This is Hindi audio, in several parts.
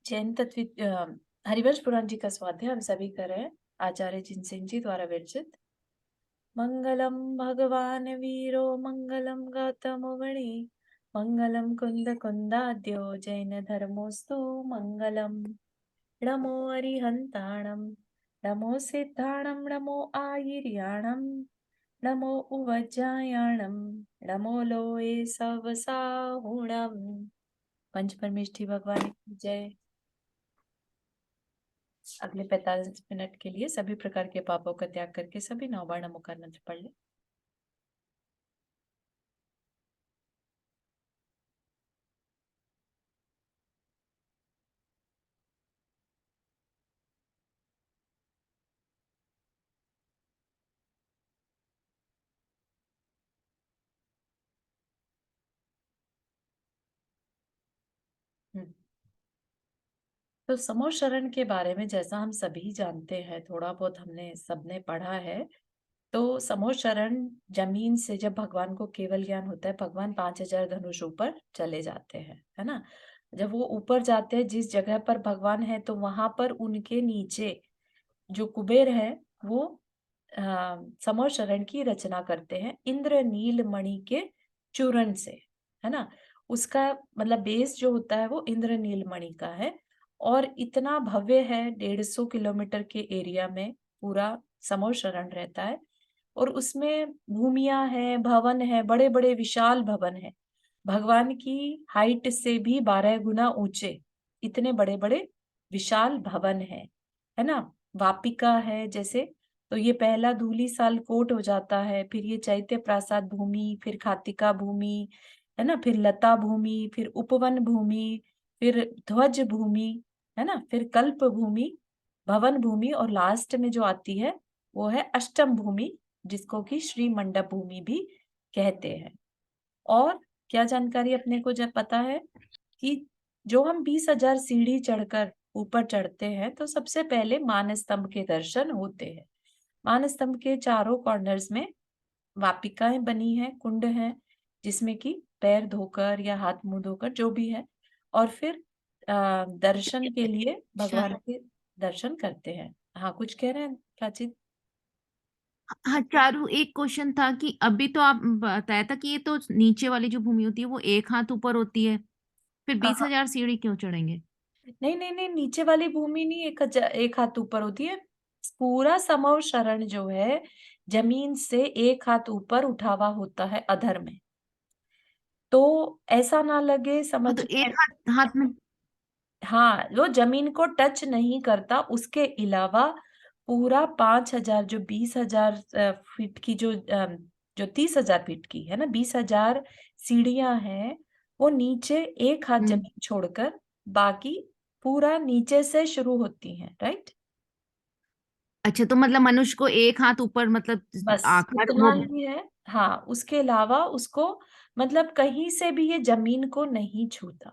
जैन तत्व हरिवंश पुराण जी का स्वाध्याय हम सभी कर रहे हैं। आचार्य जिनसिंह जी द्वारा विरचित। मंगलम भगवान वीरो मंगलम गौतम मणि मंगलम कुंद कुंदाद्यो जैन धर्मोस्तु मंगलम। नमो अरिहंताणम नमो सिद्धाणम नमो आयर्याणम नमो उवज्जायाणम नमो लोए सवसाहुणम। पंच परमेष्ठी भगवान की जय। अगले 45 मिनट के लिए सभी प्रकार के पापों का त्याग करके सभी 9 बार नमो का मंत्र पढ़ ले। तो समूह शरण के बारे में जैसा हम सभी जानते हैं, थोड़ा बहुत हमने सबने पढ़ा है। तो समूह शरण जमीन से जब भगवान को केवल ज्ञान होता है, भगवान 5000 धनुष ऊपर चले जाते हैं, है ना। जब वो ऊपर जाते हैं, जिस जगह पर भगवान है, तो वहां पर उनके नीचे जो कुबेर है वो समूह शरण की रचना करते हैं इंद्र नील मणि के चूर्ण से, है ना। उसका मतलब बेस जो होता है वो इंद्र नील मणि का है और इतना भव्य है। 150 किलोमीटर के एरिया में पूरा समूह शरण रहता है और उसमें भूमियां हैं, भवन है, बड़े बड़े विशाल भवन है, भगवान की हाइट से भी 12 गुना ऊंचे इतने बड़े बड़े विशाल भवन है ना। वापिका है जैसे, तो ये पहला धूली साल कोट हो जाता है, फिर ये चैत्य प्रासाद भूमि, फिर खातिका भूमि, है ना, फिर लता भूमि, फिर उपवन भूमि, फिर ध्वज भूमि, है ना, फिर कल्प भूमि, भवन भूमि और लास्ट में जो आती है वो है अष्टम भूमि, जिसको कि श्री मंडप भूमि भी कहते हैं। और क्या जानकारी अपने को जब पता है कि जो हम 20,000 सीढ़ी चढ़कर ऊपर चढ़ते हैं तो सबसे पहले मान स्तंभ के दर्शन होते हैं। मान स्तंभ के चारों कॉर्नर्स में वापिकाएं बनी हैं, कुंड हैं, जिसमें कि पैर धोकर या हाथ मुंह धोकर जो भी है, और फिर दर्शन के लिए भगवान अच्छा। के दर्शन करते हैं। हाँ, कुछ कह रहे हैं प्राची? हाँ चारू, एक क्वेश्चन था कि अभी तो आप बताया था कि ये तो नीचे वाली जो भूमि होती है वो एक हाथ ऊपर होती है, फिर हाँ, 20,000 सीढ़ी क्यों चढ़ेंगे? नहीं नहीं नहीं, नीचे वाली भूमि नहीं, एक हाथ ऊपर होती है। पूरा समूह शरण जो है जमीन से एक हाथ ऊपर उठा हुआ होता है अधर में। तो ऐसा ना लगे हाँ तो समझने। एक हाथ हाथ में। हाँ, वो जमीन को टच नहीं करता। उसके अलावा पूरा 5,000 जो 20,000 फीट की जो 30,000 फीट की है ना, 20,000 सीढ़ियां हैं, वो नीचे एक हाथ हम्म। जमीन छोड़कर बाकी पूरा नीचे से शुरू होती हैं, राइट। अच्छा, तो मतलब मनुष्य को एक हाथ ऊपर मतलब बस आकार उतना वो। ही है। हाँ, उसके अलावा उसको मतलब कहीं से भी ये जमीन को नहीं छूता।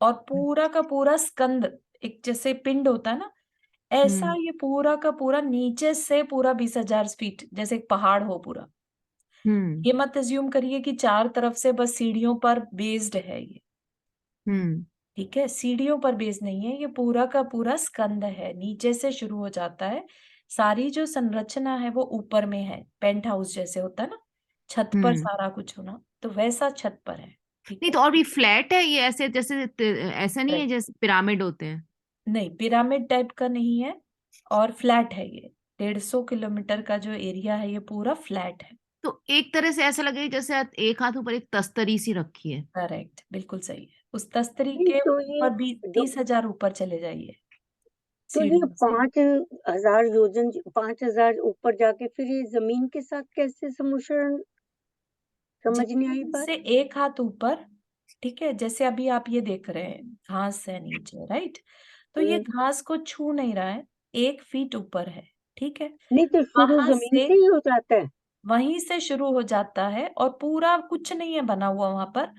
और पूरा का पूरा स्कंद, एक जैसे पिंड होता है ना, ऐसा हम्म। ये पूरा का पूरा नीचे से पूरा 20,000 फीट जैसे एक पहाड़ हो पूरा। हम्म। ये मत अज्यूम करिए कि चार तरफ से बस सीढ़ियों पर बेस्ड है ये। हम्म। ठीक है, सीढ़ियों पर बेस्ड नहीं है, ये पूरा का पूरा स्कंद है, नीचे से शुरू हो जाता है। सारी जो संरचना है वो ऊपर में है, पेंट हाउस जैसे होता है ना, छत पर हम्म। सारा कुछ होना, तो वैसा छत पर है। ठीक नहीं है। तो और भी फ्लैट है ये, ऐसे जैसे ऐसा नहीं है Correct. जैसे पिरामिड होते हैं? नहीं, पिरामिड टाइप का नहीं है और फ्लैट है ये। 150 किलोमीटर का जो एरिया है ये पूरा फ्लैट है। तो एक तरह से ऐसा लगेगा जैसे एक हाथ ऊपर एक तस्तरी सी रखी है। करेक्ट, बिल्कुल सही है। उस तस्तरी नहीं के तो ये ऊपर भी जो 30,000 ऊपर चले जाइए तो ये सीढ़ियों से। 5,000 योजन 5,000 ऊपर जाके फिर ये जमीन के साथ कैसे सम्मिश्रण, समझ नहीं आई जमीन बात। से एक हाथ ऊपर, ठीक है, जैसे अभी आप ये देख रहे हैं घास है नीचे, राइट। तो ये हम्म, घास को छू नहीं रहा है, 1 फीट ऊपर है, ठीक है। नहीं तो शुरू वहां जमीन से, से ही हो जाता है। वहीं से शुरू हो जाता है और पूरा कुछ नहीं है बना हुआ वहां पर।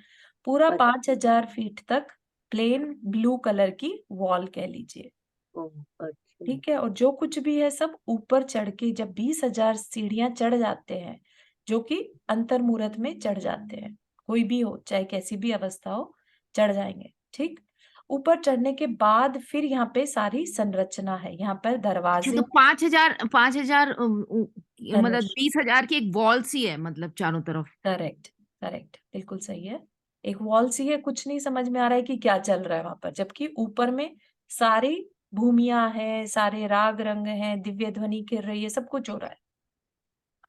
पूरा अच्छा। 5,000 फीट तक प्लेन ब्लू कलर की वॉल कह लीजिए। ओ, अच्छा। ठीक है, और जो कुछ भी है सब ऊपर चढ़ के, जब 20,000 सीढ़ियां चढ़ जाते हैं, जो कि अंतर मुहूर्त में चढ़ जाते हैं, कोई भी हो चाहे कैसी भी अवस्था हो, चढ़ जाएंगे, ठीक। ऊपर चढ़ने के बाद फिर यहाँ पे सारी संरचना है, यहाँ पर अच्छा, दरवाजे तो 5,000 मतलब धनुष 20,000 की एक वॉल सी है, मतलब चारों तरफ। करेक्ट, करेक्ट, बिल्कुल सही है। एक वॉल सी है, कुछ नहीं समझ में आ रहा है कि क्या चल रहा है वहाँ पर, जबकि ऊपर में सारी भूमियाँ हैं, सारे राग रंग हैं, दिव्य ध्वनि गिर रही है, सब कुछ हो रहा है,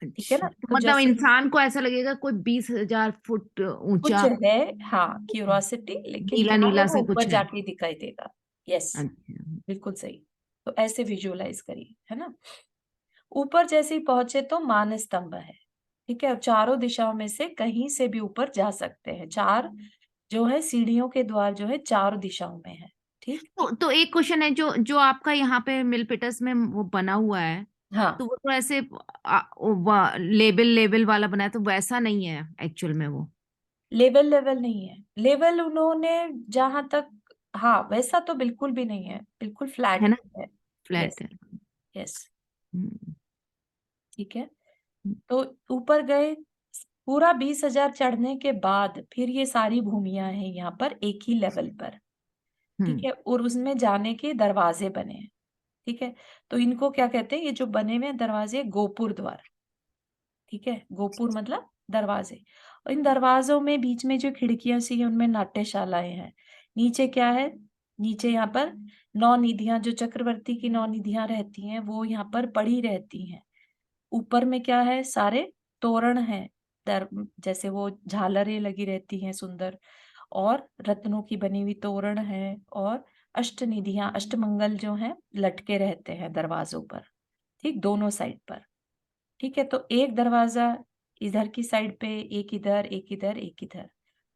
ठीक है अच्छा, ना? तो तो मतलब जैसे इंसान को ऐसा लगेगा कोई 20,000 फुट कुछ ऊंचा है, हाँ, क्यूरोसिटी, लेकिन नीला क्या है नीला वो से ऊपर कुछ है। जाके दिखाई देगा। यस, अच्छा। बिल्कुल सही। तो ऐसे विजुअलाइज करिए, है ना? ऊपर जैसे ही पहुंचे तो मान स्तंभ है, ठीक है? और चारों दिशाओं में से कहीं से भी ऊपर जा सकते हैं। 4 जो है सीढ़ियों के द्वार जो है 4 दिशाओं में है, ठीक? तो एक क्वेश्चन है, जो जो आपका यहाँ पे मिलपिटस में वो बना हुआ है, हाँ, तो वो तो ऐसे लेबल लेबल वाला बना है, तो वैसा नहीं है एक्चुअल में वो। लेवल लेवल नहीं है। लेवल उन्होंने जहां तक, हाँ, वैसा तो बिल्कुल भी नहीं है, बिल्कुल है फ्लैट ना, है। फ्लैट यस, है। यस, हम्म, ठीक है। तो ऊपर गए, पूरा 20,000 चढ़ने के बाद फिर ये सारी भूमियां हैं यहाँ पर एक ही लेवल पर, ठीक हम्म, है? और उसमें जाने के दरवाजे बने हैं, ठीक है? तो इनको क्या कहते हैं, ये जो बने हुए हैं दरवाजे, गोपुर द्वार, ठीक है? गोपुर मतलब दरवाजे। और इन दरवाजों में बीच में जो खिड़कियां सी हैं उनमें नाट्यशालाएं हैं। नीचे क्या है, नीचे यहाँ पर 9 निधियां, जो चक्रवर्ती की 9 निधियां रहती हैं वो यहाँ पर पड़ी रहती हैं। ऊपर में क्या है, सारे तोरण हैं, दर जैसे वो झालरें लगी रहती हैं सुंदर, और रत्नों की बनी हुई तोरण है, और अष्टनिधियां, अष्टमंगल जो हैं लटके रहते हैं दरवाजों पर, ठीक, दोनों साइड पर, ठीक है? तो एक दरवाजा इधर की साइड पे, एक इधर, एक इधर, एक इधर।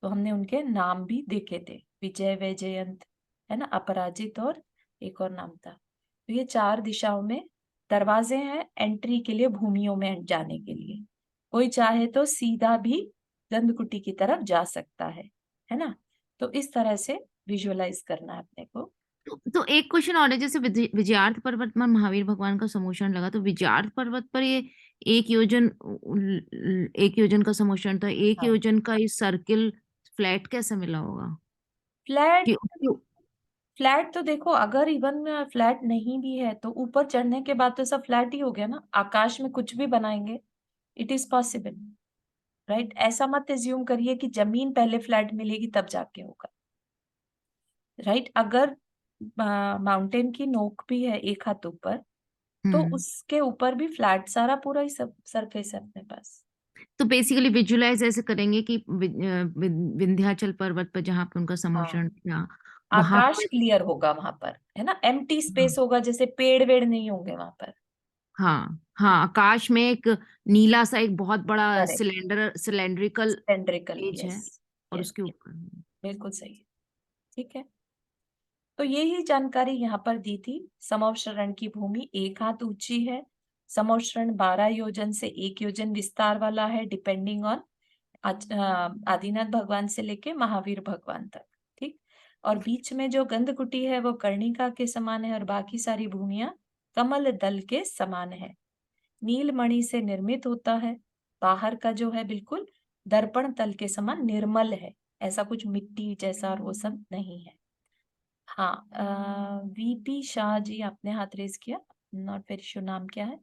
तो हमने उनके नाम भी देखे थे, विजय, वैजयंत, है ना, अपराजित, और एक और नाम था। तो ये 4 दिशाओं में दरवाजे हैं एंट्री के लिए, भूमियों में जाने के लिए। कोई चाहे तो सीधा भी गंधकुटी की तरफ जा सकता है ना? तो इस तरह से विजुअलाइज करना है अपने को। तो एक क्वेश्चन और है, जैसे विजयार्थ पर्वत पर महावीर भगवान का समोषण लगा, तो विजयार्थ पर्वत पर ये 1 योजन का समोषण था, 1 योजन का इस सर्किल फ्लैट कैसे मिला होगा? फ्लैट, कि फ्लैट तो देखो, अगर इवन फ्लैट नहीं भी है तो ऊपर चढ़ने के बाद तो सब फ्लैट ही हो गया ना। आकाश में कुछ भी बनाएंगे, इट इज पॉसिबल, राइट? ऐसा मत एज्यूम करिए कि जमीन पहले फ्लैट मिलेगी तब जाके होगा, राइट? अगर माउंटेन की नोक भी है एक हाथ ऊपर, तो हम्म, उसके ऊपर भी फ्लैट सारा पूरा ही सब सरफेस है अपने पास। तो बेसिकली विजुलाइज ऐसे करेंगे कि विंध्याचल पर्वत पर जहाँ पे उनका हाँ, समोषण था, वहां आकाश पर। क्लियर होगा वहां पर, है ना? एम्प्टी स्पेस होगा, जैसे पेड़ वेड़ नहीं होंगे वहां पर। हाँ हाँ, आकाश में एक नीला सा एक बहुत बड़ा correct, cylindrical cylindrical, page yes, है, और यस, उसके ऊपर। बिल्कुल सही है, ठीक है। तो यही जानकारी यहाँ पर दी थी। समोशरण की भूमि 1 हाथ ऊंची है। समोशरण 12 योजन से 1 योजन विस्तार वाला है, डिपेंडिंग ऑन आदिनाथ भगवान से लेके महावीर भगवान तक, ठीक। और बीच में जो गंधकुटी है वो कर्णिका के समान है, और बाकी सारी भूमियां कमल दल के समान है। नीलमणि से निर्मित होता है। बाहर का जो है बिल्कुल दर्पण तल के समान निर्मल है, ऐसा कुछ मिट्टी जैसा और वो सब नहीं है। हाँ, वीपी शाह जी, आपने हाथ रेज किया, नॉट वेरी श्योर नाम क्या है।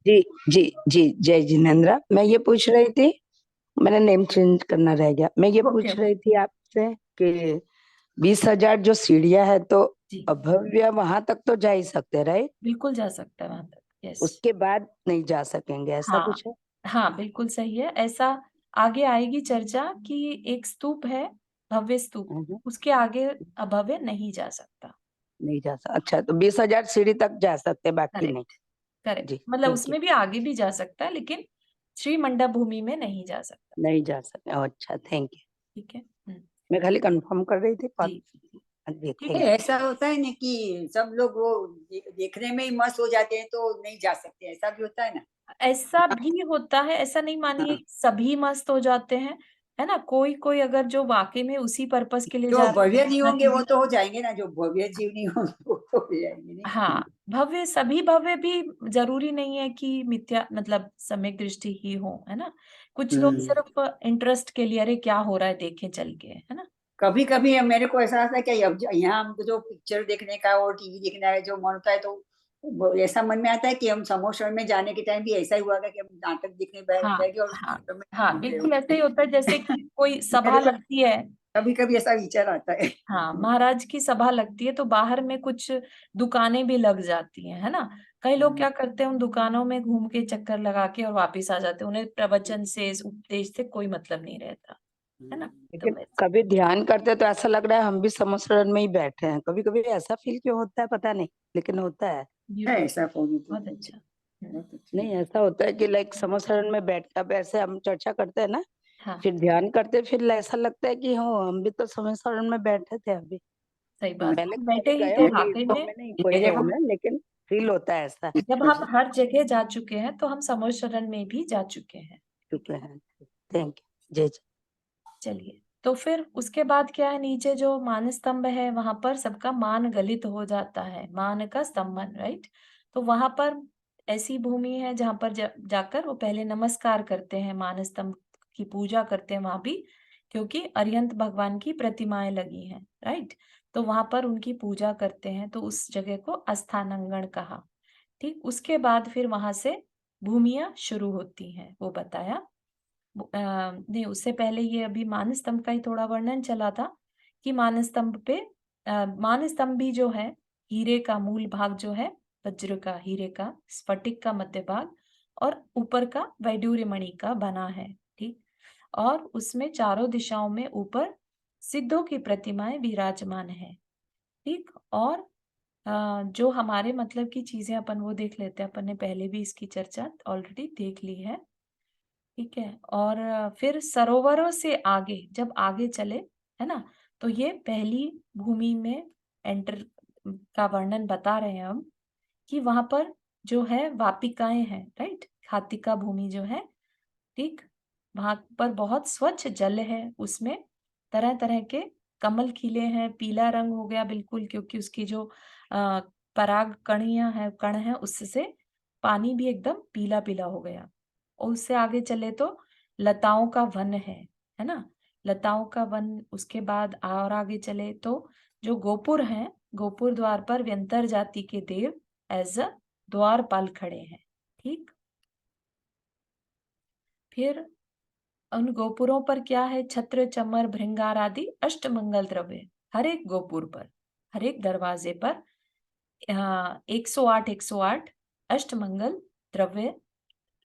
जी जी जी, जय जिनेन्द्र। मैं ये पूछ रही थी, मेरा नेम चेंज करना रह गया। मैं ये ओके, पूछ रही थी आपसे कि 20,000 जो सीढ़ियां है, तो जी, अभव्य वहां तक तो जा ही सकते, राइट? बिल्कुल जा सकता है वहां तक, यस। उसके बाद नहीं जा सकेंगे, ऐसा हाँ, कुछ है? हाँ, बिल्कुल सही है। ऐसा आगे आएगी चर्चा कि एक स्तूप है, भव्य स्तूप, उसके आगे अभव्य नहीं जा सकता। नहीं जा सकता। अच्छा, तो 20,000 सीढ़ी तक जा सकते, बाकी नहीं। करेक्ट, करेक्ट, जी, मतलब थैंक यू। उसमें भी आगे भी जा सकता है, लेकिन श्री मंडप भूमि में नहीं जा सकता, नहीं जा सकते। अच्छा, थैंक यू। ठीक है। मैं खाली कंफर्म कर रही थी। जी, जी, ठीक थैंक है। ऐसा होता है ना कि सब लोग वो देखने में ही मस्त हो जाते हैं तो नहीं जा सकते, ऐसा भी होता है ना। ऐसा भी होता है, ऐसा नहीं मानिए हाँ, कि सभी मस्त हो जाते हैं। है ना, कोई कोई अगर जो वाकई में उसी पर्पस के लिए जो जा रहे भव्य हैं नहीं ना होंगे कि वो तो हो जाएंगे ना, जो भव्य जीव नहीं होंगे वो तो हो जाएंगे नहीं। हाँ, भव्य सभी भव्य भी जरूरी नहीं है कि मिथ्या मतलब सम्यक दृष्टि ही हो, है ना। कुछ लोग सिर्फ इंटरेस्ट के लिए अरे क्या हो रहा है देखें चल के, है ना। कभी कभी मेरे को ऐसा आता है कि अब यहाँ हमको जो पिक्चर देखने का और टीवी देखने का जो मन होता है, तो ऐसा मन में आता है कि हम समोशरण में जाने के टाइम भी ऐसा ही हुआ था कि हम नाटक देखने बैठ हाँ गए और हाँ समोशरण में हाँ, घूम रहे बिल्कुल ऐसे होते ही होता है जैसे कि कोई हैं। सभा मेरे को लगती है। कभी कभी ऐसा विचार आता है। हाँ, महाराज की सभा लगती है तो बाहर में कुछ दुकानें भी लग जाती हैं, है ना। कई लोग क्या करते हैं, उन दुकानों में घूम के चक्कर लगा के और वापस आ जाते हैं, उन्हें प्रवचन से उपदेश से कोई मतलब नहीं रहता, है ना। तो लेकिन वैसे कभी ध्यान करते तो ऐसा लग रहा है हम भी समोसरण में ही बैठे हैं। कभी कभी ऐसा फील क्यों होता है पता नहीं, लेकिन होता है। ये है बहुत ऐसा पॉजिटिव, बहुत अच्छा। बहुत अच्छा। नहीं, ऐसा होता है कि लाइक समोसरण में बैठ, अब ऐसे हम चर्चा करते हैं ना, हाँ, फिर ध्यान करते फिर ऐसा लगता है कि हाँ हम भी तो समोसरण में बैठे थे अभी। सही बात, पहले हम बैठे कभी ही गए थे होंगे इस वाकई शो में। में, नहीं कोई मेरे शो को में, लेकिन फील होता है ऐसा। जब हम हर जगह जा चुके हैं तो हम समोशरण में भी जा चुके हैं। ठीक चुके है, हैं। Thank you. जय जय। चलिए। तो फिर उसके बाद क्या है, नीचे जो मान स्तंभ है वहां पर सबका मान गलित हो जाता है, मान का स्तंभन, राइट। तो वहां पर ऐसी भूमि है जहां पर जाकर वो पहले नमस्कार करते हैं, मान स्तंभ की पूजा करते हैं वहां भी, क्योंकि अरिहंत भगवान की प्रतिमाएं लगी हैं, राइट। तो वहां पर उनकी पूजा करते हैं, तो उस जगह को अस्थानांगण कहा। ठीक, उसके बाद फिर वहां से भूमियां शुरू होती हैं, वो बताया। नहीं, उससे पहले ये अभी मान स्तंभ का ही थोड़ा वर्णन चला था कि मान स्तंभ पे मान स्तंभ भी जो है हीरे का मूल भाग जो है, वज्र का, हीरे का, स्फटिक का मध्य भाग और ऊपर का वैडूर्य मणि का बना है। ठीक, और उसमें चारों दिशाओं में ऊपर सिद्धों की प्रतिमाएं विराजमान है। ठीक, और जो हमारे मतलब की चीजें अपन वो देख लेते हैं, अपन ने पहले भी इसकी चर्चा ऑलरेडी देख ली है। ठीक है, और फिर सरोवरों से आगे जब आगे चले, है ना, तो ये पहली भूमि में एंटर का वर्णन बता रहे हैं हम कि वहां पर जो है वापिकाएं हैं, राइट, खातिका भूमि जो है। ठीक, वहां पर बहुत स्वच्छ जल है, उसमें तरह तरह के कमल खिले हैं, पीला रंग हो गया बिल्कुल, क्योंकि उसकी जो पराग कणियां है, कण है, उससे पानी भी एकदम पीला पीला हो गया। और उससे आगे चले तो लताओं का वन है ना, लताओं का वन। उसके बाद और आगे चले तो जो गोपुर हैं, गोपुर द्वार पर व्यंतर जाति के देव एज अ द्वारपाल खड़े हैं। ठीक, फिर उन गोपुरों पर क्या है, छत्र चमर भृंगार आदि अष्टमंगल द्रव्य, हर एक गोपुर पर, हर एक दरवाजे पर 108 अष्टमंगल द्रव्य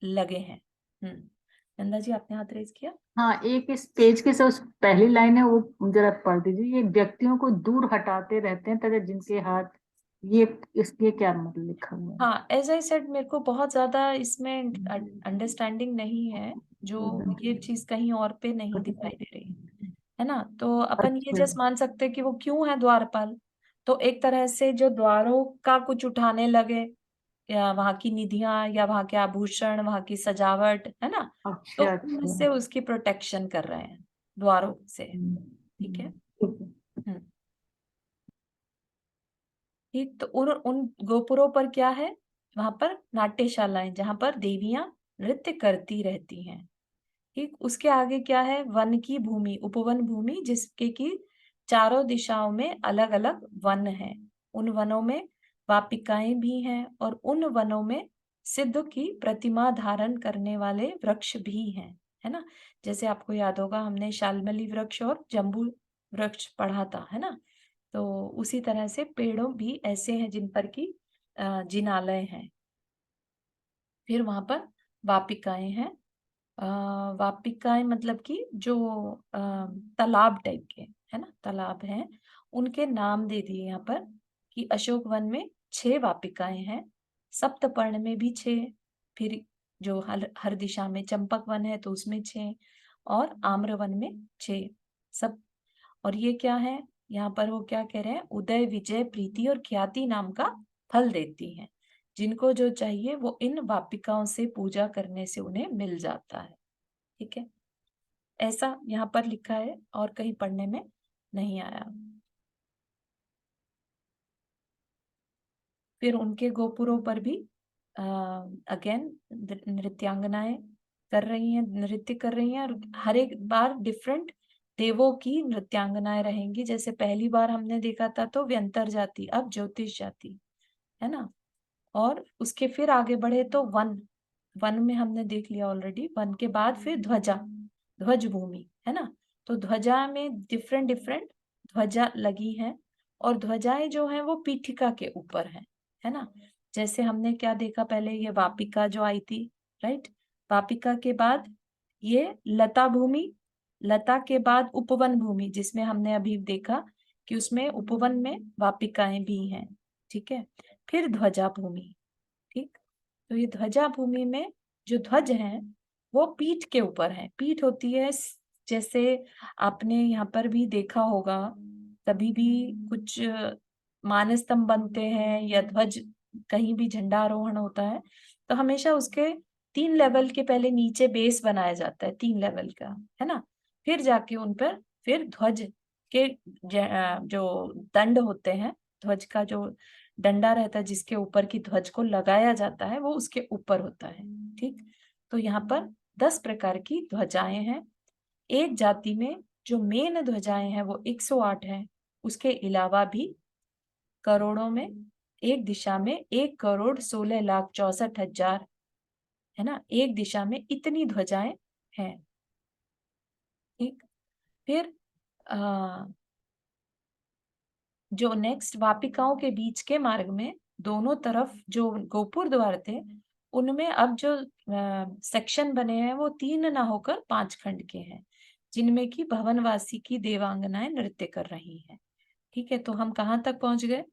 लगे हैं। नंदा जी आपने हाथ रेज किया। हाँ, एक इस पेज के उस पहली लाइन है वो जरा पढ़ दीजिए। ये व्यक्तियों को दूर हटाते रहते हैं तथा जिनके हाथ, ये इसके क्या मतलब लिखा हुआ है? हाँ, एज आई सेड, मेरे को बहुत ज्यादा इसमें अंडरस्टैंडिंग नहीं है, जो ये चीज कहीं और पे नहीं दिखाई दे रही है ना। तो अपन ये अच्छा। जस्ट मान सकते हैं कि वो क्यों है द्वारपाल, तो एक तरह से जो द्वारों का कुछ उठाने लगे, या वहां की निधियां, या वहां के आभूषण, वहां की सजावट, है ना, तो अच्छा अच्छा। उनसे उसकी प्रोटेक्शन कर रहे हैं द्वारों से। ठीक है। ठीक है। हम्म, ठीक, तो उन उन गोपुरों पर क्या है, वहां पर नाट्यशालाएं जहां पर देवियां नृत्य करती रहती हैं। ठीक, उसके आगे क्या है, वन की भूमि, उपवन भूमि, जिसके की चारों दिशाओं में अलग अलग वन हैं। उन वनों में वापिकाएं भी हैं, और उन वनों में सिद्ध की प्रतिमा धारण करने वाले वृक्ष भी हैं, है ना। जैसे आपको याद होगा, हमने शाल्मली वृक्ष और जम्बू वृक्ष पढ़ा था, है ना। तो उसी तरह से पेड़ों भी ऐसे हैं जिन पर की जिनालय हैं। फिर वहां पर वापिकाएं हैं। वापिकाएं मतलब कि जो तालाब टाइप के, है ना, तालाब हैं, उनके नाम दे दिए यहाँ पर कि अशोक वन में 6 वापिकाएं हैं, सप्तपर्ण में भी 6, फिर जो हर दिशा में चंपक वन है तो उसमें 6, और आम्र वन में 6 सब। और ये क्या है, यहाँ पर वो क्या कह रहे हैं, उदय विजय प्रीति और ख्याति नाम का फल देती हैं, जिनको जो चाहिए वो इन वापिकाओं से पूजा करने से उन्हें मिल जाता है। ठीक है। ऐसा यहाँ पर लिखा है और कहीं पढ़ने में नहीं आया। फिर उनके गोपुरों पर भी अगेन नृत्यांगनाएं कर रही हैं, नृत्य कर रही हैं, और हर एक बार डिफरेंट देवों की नृत्यांगनाएं रहेंगी। जैसे पहली बार हमने देखा था तो व्यंतर जाति, अब ज्योतिष जाति, है ना। और उसके फिर आगे बढ़े तो वन में हमने देख लिया ऑलरेडी। वन के बाद फिर ध्वजा, ध्वज भूमि, है ना। तो ध्वजा में डिफरेंट डिफरेंट ध्वजा लगी हैं, और ध्वजाएं जो हैं वो पीठिका के ऊपर है ना। जैसे हमने क्या देखा पहले, ये वापिका जो आई थी, राइट। वापिका के बाद ये लता भूमि, लता के बाद उपवन भूमि, जिसमें हमने अभी देखा कि उसमें उपवन में वापिकाएं भी हैं, ठीक है। फिर ध्वजा भूमि, ठीक। तो ये ध्वजा भूमि में जो ध्वज हैं वो पीठ के ऊपर है। पीठ होती है, जैसे आपने यहाँ पर भी देखा होगा, कभी भी कुछ मानस्तंभ बनते हैं या ध्वज, कहीं भी झंडारोहण होता है तो हमेशा उसके 3 लेवल के पहले नीचे बेस बनाया जाता है, 3 लेवल का, है ना। फिर जाके उन पर फिर ध्वज के जो दंड होते हैं, ध्वज का जो डंडा रहता है जिसके ऊपर की ध्वज को लगाया जाता है, वो उसके ऊपर होता है, ठीक। तो यहाँ पर 10 प्रकार की ध्वजाएं हैं। एक जाति में जो मेन ध्वजाएं हैं वो 108 हैं। उसके अलावा भी करोड़ों में, एक दिशा में 1,16,64,000, है ना। एक दिशा में इतनी ध्वजाएं हैं, ठीक। फिर जो नेक्स्ट वापिकाओं के बीच के मार्ग में दोनों तरफ जो गोपुर द्वार थे, उनमें अब जो सेक्शन बने हैं वो 3 ना होकर 5 खंड के हैं, जिनमें की भवनवासी की देवांगनाएं नृत्य कर रही हैं, ठीक है। तो हम कहाँ तक पहुंच गए,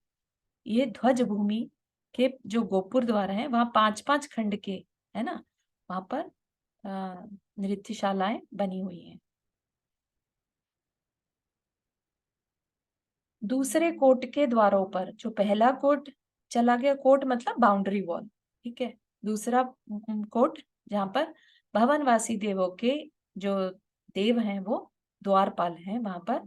ये ध्वज भूमि के जो गोपुर द्वार हैं वहां 5-5 खंड के, है ना, वहां पर नृत्यशालाएं बनी हुई हैं। दूसरे कोट के द्वारों पर, जो पहला कोट चला गया, कोट मतलब बाउंड्री वॉल, ठीक है। दूसरा कोट जहाँ पर भवनवासी देवों के जो देव हैं वो द्वारपाल हैं वहां पर,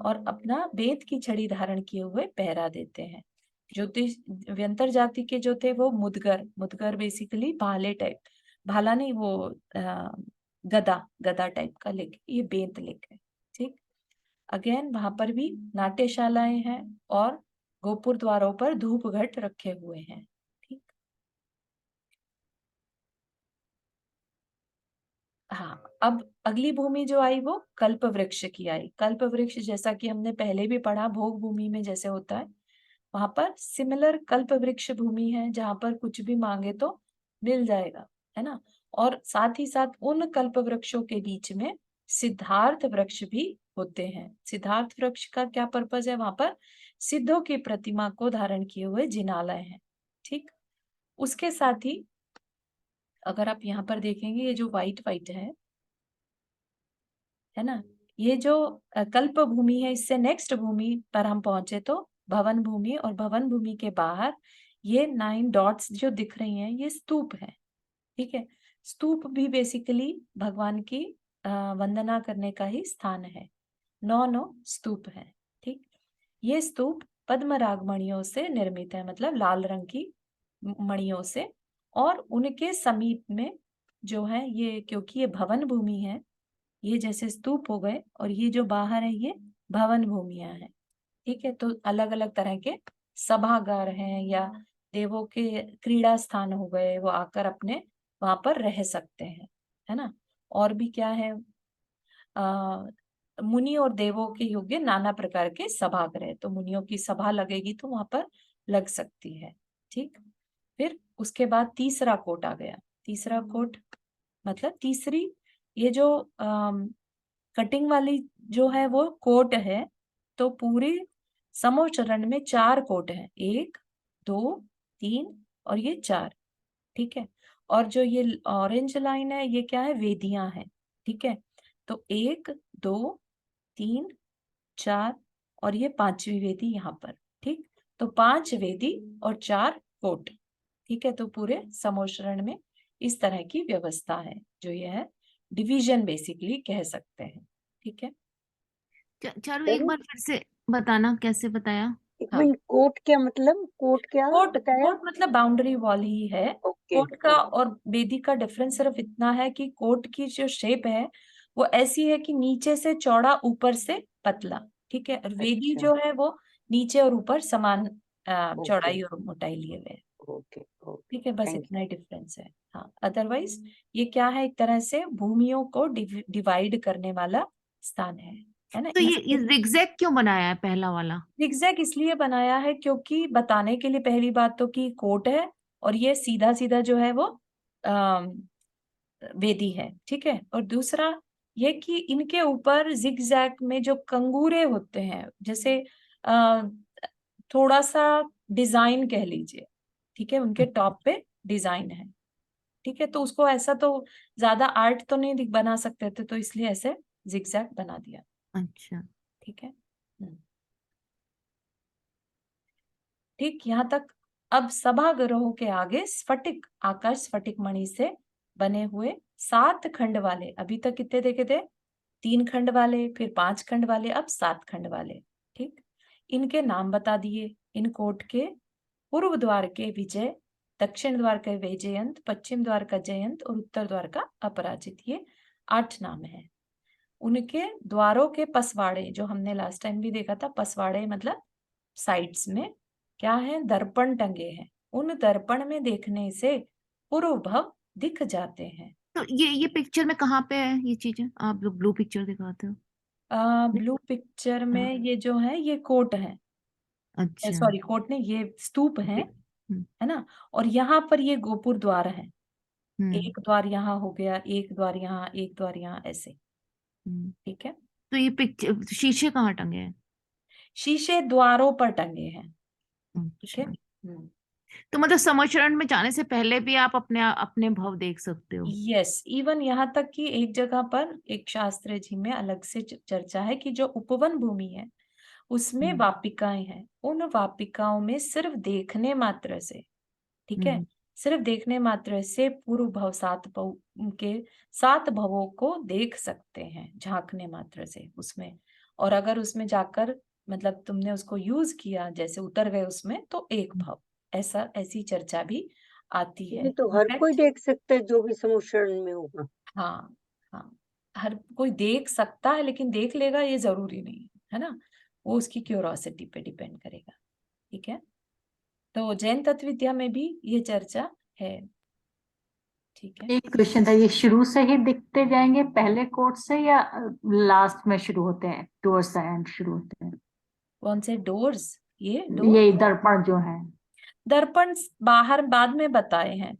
और अपना बेत की छड़ी धारण किए हुए पहरा देते हैं। ज्योतिष व्यंतर जाति के जो थे वो मुदगर बेसिकली भाले टाइप, भाला नहीं, वो गदा टाइप का लेके, ये बेत लेके, ठीक। अगेन वहां पर भी नाट्यशालाएं हैं और गोपुर द्वारों पर धूप घट रखे हुए हैं, ठीक। हाँ, अब अगली भूमि जो आई वो कल्प वृक्ष की आई। कल्प वृक्ष जैसा कि हमने पहले भी पढ़ा, भोग भूमि में जैसे होता है, वहां पर सिमिलर कल्प वृक्ष भूमि है जहां पर कुछ भी मांगे तो मिल जाएगा, है ना। और साथ ही साथ उन कल्प वृक्षों के बीच में सिद्धार्थ वृक्ष भी होते हैं। सिद्धार्थ वृक्ष का क्या पर्पज है, वहां पर सिद्धों की प्रतिमा को धारण किए हुए जिनालय हैं, ठीक। उसके साथ ही अगर आप यहाँ पर देखेंगे, ये जो व्हाइट है ना, ये जो कल्प भूमि है, इससे नेक्स्ट भूमि पर हम पहुंचे तो भवन भूमि, और भवन भूमि के बाहर ये 9 डॉट्स जो दिख रही हैं ये स्तूप है, ठीक है। स्तूप भी बेसिकली भगवान की वंदना करने का ही स्थान है। 9 स्तूप है, ठीक। ये स्तूप पद्मराग मणियों से निर्मित है, मतलब लाल रंग की मणियों से, और उनके समीप में जो है ये, क्योंकि ये भवन भूमि है, ये जैसे स्तूप हो गए, और ये जो बाहर है ये भवन भूमियां हैं, ठीक है। तो अलग अलग तरह के सभागार हैं या देवों के क्रीड़ा स्थान हो गए, वो आकर अपने वहां पर रह सकते हैं, है ना। और भी क्या है, मुनि और देवों के योग्य नाना प्रकार के सभागृह, तो मुनियों की सभा लगेगी तो वहां पर लग सकती है, ठीक। फिर उसके बाद तीसरा कोट आ गया। तीसरा कोट मतलब तीसरी, ये जो कटिंग वाली जो है वो कोट है, तो पूरे समूह चरण में 4 कोट है, 1 2 3 और ये 4, ठीक है। और जो ये ऑरेंज लाइन है ये क्या है, वेदियां हैं, ठीक है। तो 1 2 3 4 और ये 5वीं वेदी यहाँ पर, ठीक। तो 5 वेदी और 4 कोट, ठीक है। तो पूरे समोशरण में इस तरह की व्यवस्था है, जो ये है डिवीजन बेसिकली कह सकते हैं। ठीक है। चारू एक चारू बार फिर से बताना, कैसे बताया? एक हाँ, मिनट, कोट क्या मतलब, कोट क्या कोट बताया? कोट मतलब बाउंड्री वॉल ही है। ओके कोट का और वेदी का डिफरेंस सिर्फ इतना है कि कोट की जो शेप है वो ऐसी है कि नीचे से चौड़ा ऊपर से पतला। ठीक है। और वेदी अच्छा जो है वो नीचे और ऊपर समान ओके चौड़ाई और मोटाई लिए हुए है। ओके ओके ठीक है, बस थैंक इतना ही डिफरेंस है। हाँ, अदरवाइज ये क्या है, एक तरह से भूमियों को डिवाइड करने वाला स्थान है ना। तो ये जिगजैग क्यों बनाया है पहला वाला? जिगजैग इसलिए बनाया है क्योंकि बताने के लिए, पहली बात तो कि कोट है और ये सीधा सीधा जो है वो वेदी है। ठीक है। और दूसरा ये कि इनके ऊपर जिगजैग में जो कंगूरे होते हैं, जैसे आ, थोड़ा सा डिजाइन कह लीजिए। ठीक है, उनके टॉप पे डिजाइन है। ठीक है, तो उसको ऐसा तो ज्यादा आर्ट तो नहीं बना सकते थे, तो इसलिए ऐसे जिगजैग बना दिया। अच्छा। ठीक है। ठीक, यहाँ तक। अब सभागृहों के आगे स्फटिक आकाश स्फटिक मणि से बने हुए 7 खंड वाले, अभी तक कितने देखे थे? 3 खंड वाले, फिर 5 खंड वाले, अब 7 खंड वाले। ठीक, इनके नाम बता दिए। इन कोट के पूर्व द्वार के विजय, दक्षिण द्वार का वैजयंत, पश्चिम द्वार का जयंत और उत्तर द्वार का अपराजित, ये 8 नाम है। उनके द्वारों के पसवाड़े, जो हमने लास्ट टाइम भी देखा था, पसवाड़े मतलब साइड्स में क्या है, दर्पण टंगे हैं। उन दर्पण में देखने से पूर्व भव दिख जाते हैं। तो ये पिक्चर में कहाँ पे है ये चीजें? आप लोग ब्लू पिक्चर दिखाते हो। ब्लू पिक्चर में हाँ। ये जो है ये कोट है, अच्छा। सॉरी कोट ने, ये स्तूप है हम्म। है ना। और यहाँ पर ये गोपुर द्वार है। हम्म। एक द्वार यहाँ हो गया, एक द्वार यहाँ, एक द्वार यहाँ, ऐसे। हम्म। ठीक है। तो ये पिक्चर शीशे कहाँ टंगे हैं? शीशे द्वारों पर टंगे हैं। ठीक है। अच्छा। तो मतलब समोच्चरण में जाने से पहले भी आप अपने अपने भाव देख सकते हो? यस, इवन यहाँ तक कि एक जगह पर एक शास्त्र जी में अलग से चर्चा है कि जो उपवन भूमि है उसमें वापिकाएं हैं। उन वापिकाओं में सिर्फ देखने मात्र से, ठीक है, सिर्फ देखने मात्र से पूर्व भव 7 भव के 7 भवों को देख सकते हैं, झांकने मात्र से उसमें। और अगर उसमें जाकर मतलब तुमने उसको यूज किया, जैसे उतर गए उसमें, तो एक भव, ऐसा ऐसी चर्चा भी आती है। ये तो हर कोई देख सकता है जो भी समोच्चरण में होगा। हाँ, हाँ, हर कोई देख सकता है, लेकिन देख लेगा ये जरूरी नहीं है ना, वो उसकी क्यूरोसिटी पे डिपेंड करेगा। ठीक है। तो जैन तत्व विद्या में भी ये चर्चा है। ठीक है। एक क्वेश्चन था, ये शुरू से ही दिखते जाएंगे पहले कोट से या लास्ट में शुरू होते हैं, टुवर्ड्स द एंड शुरू होते हैं? कौन से डोर्स? ये डोर ये दर्पण जो है। दर्पण बाहर बाद में बताए हैं।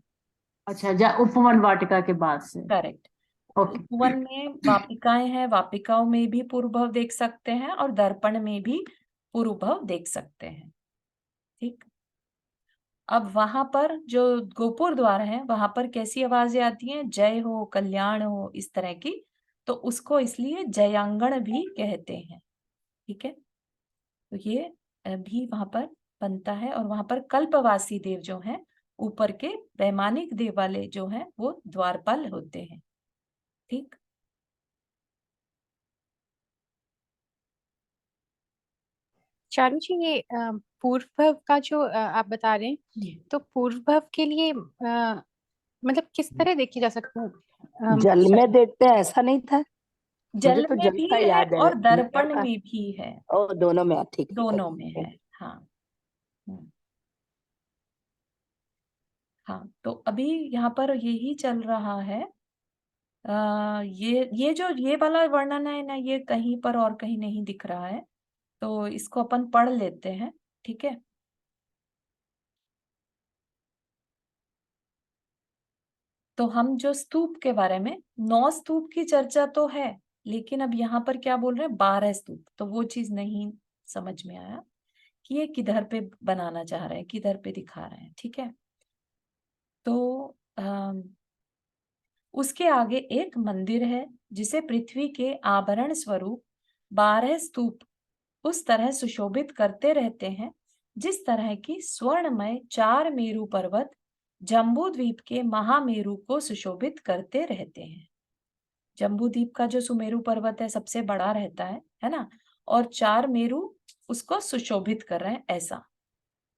अच्छा, उपवन वाटिका के बाद से। करेक्ट। ओके। उपवन में वापिकाएं हैं, वापिकाओं में भी पूर्व भव देख सकते हैं और दर्पण में भी पूर्व भव देख सकते हैं। ठीक। अब वहां पर जो गोपुर द्वार है वहां पर कैसी आवाजें आती हैं? जय हो, कल्याण हो, इस तरह की। तो उसको इसलिए जयांगण भी कहते हैं। ठीक है। तो ये भी वहां पर बनता है। और वहां पर कल्पवासी देव जो हैं, ऊपर के वैमानिक देव वाले जो हैं, वो द्वारपाल होते हैं। ठीक। चारू जी, ये पूर्व भव का जो आप बता रहे हैं, तो पूर्व भव के लिए मतलब किस तरह देखी जा सकती है? जल में देखते हैं ऐसा नहीं था? मुझे जल तो में जल भी का है याद है, और मिरर दर्पण का। में भी है। ओ, दोनों में है, ठीक ठीक दोनों में है। है। हाँ। हाँ, तो अभी यहाँ पर यही चल रहा है। ये जो ये वाला वर्णन है ना, ये कहीं पर और कहीं नहीं दिख रहा है, तो इसको अपन पढ़ लेते हैं। ठीक है। तो हम जो स्तूप के बारे में, 9 स्तूप की चर्चा तो है, लेकिन अब यहाँ पर क्या बोल रहे हैं, 12 स्तूप, तो वो चीज नहीं समझ में आया कि ये किधर पे बनाना चाह रहे हैं, किधर पे दिखा रहे हैं। ठीक है। तो उसके आगे एक मंदिर है जिसे पृथ्वी के आभरण स्वरूप 12 स्तूप उस तरह सुशोभित करते रहते हैं जिस तरह की स्वर्णमय 4 मेरु पर्वत जम्बू द्वीप के महामेरु को सुशोभित करते रहते हैं। जम्बूद्वीप का जो सुमेरु पर्वत है सबसे बड़ा रहता है ना, और 4 मेरु उसको सुशोभित कर रहे हैं ऐसा,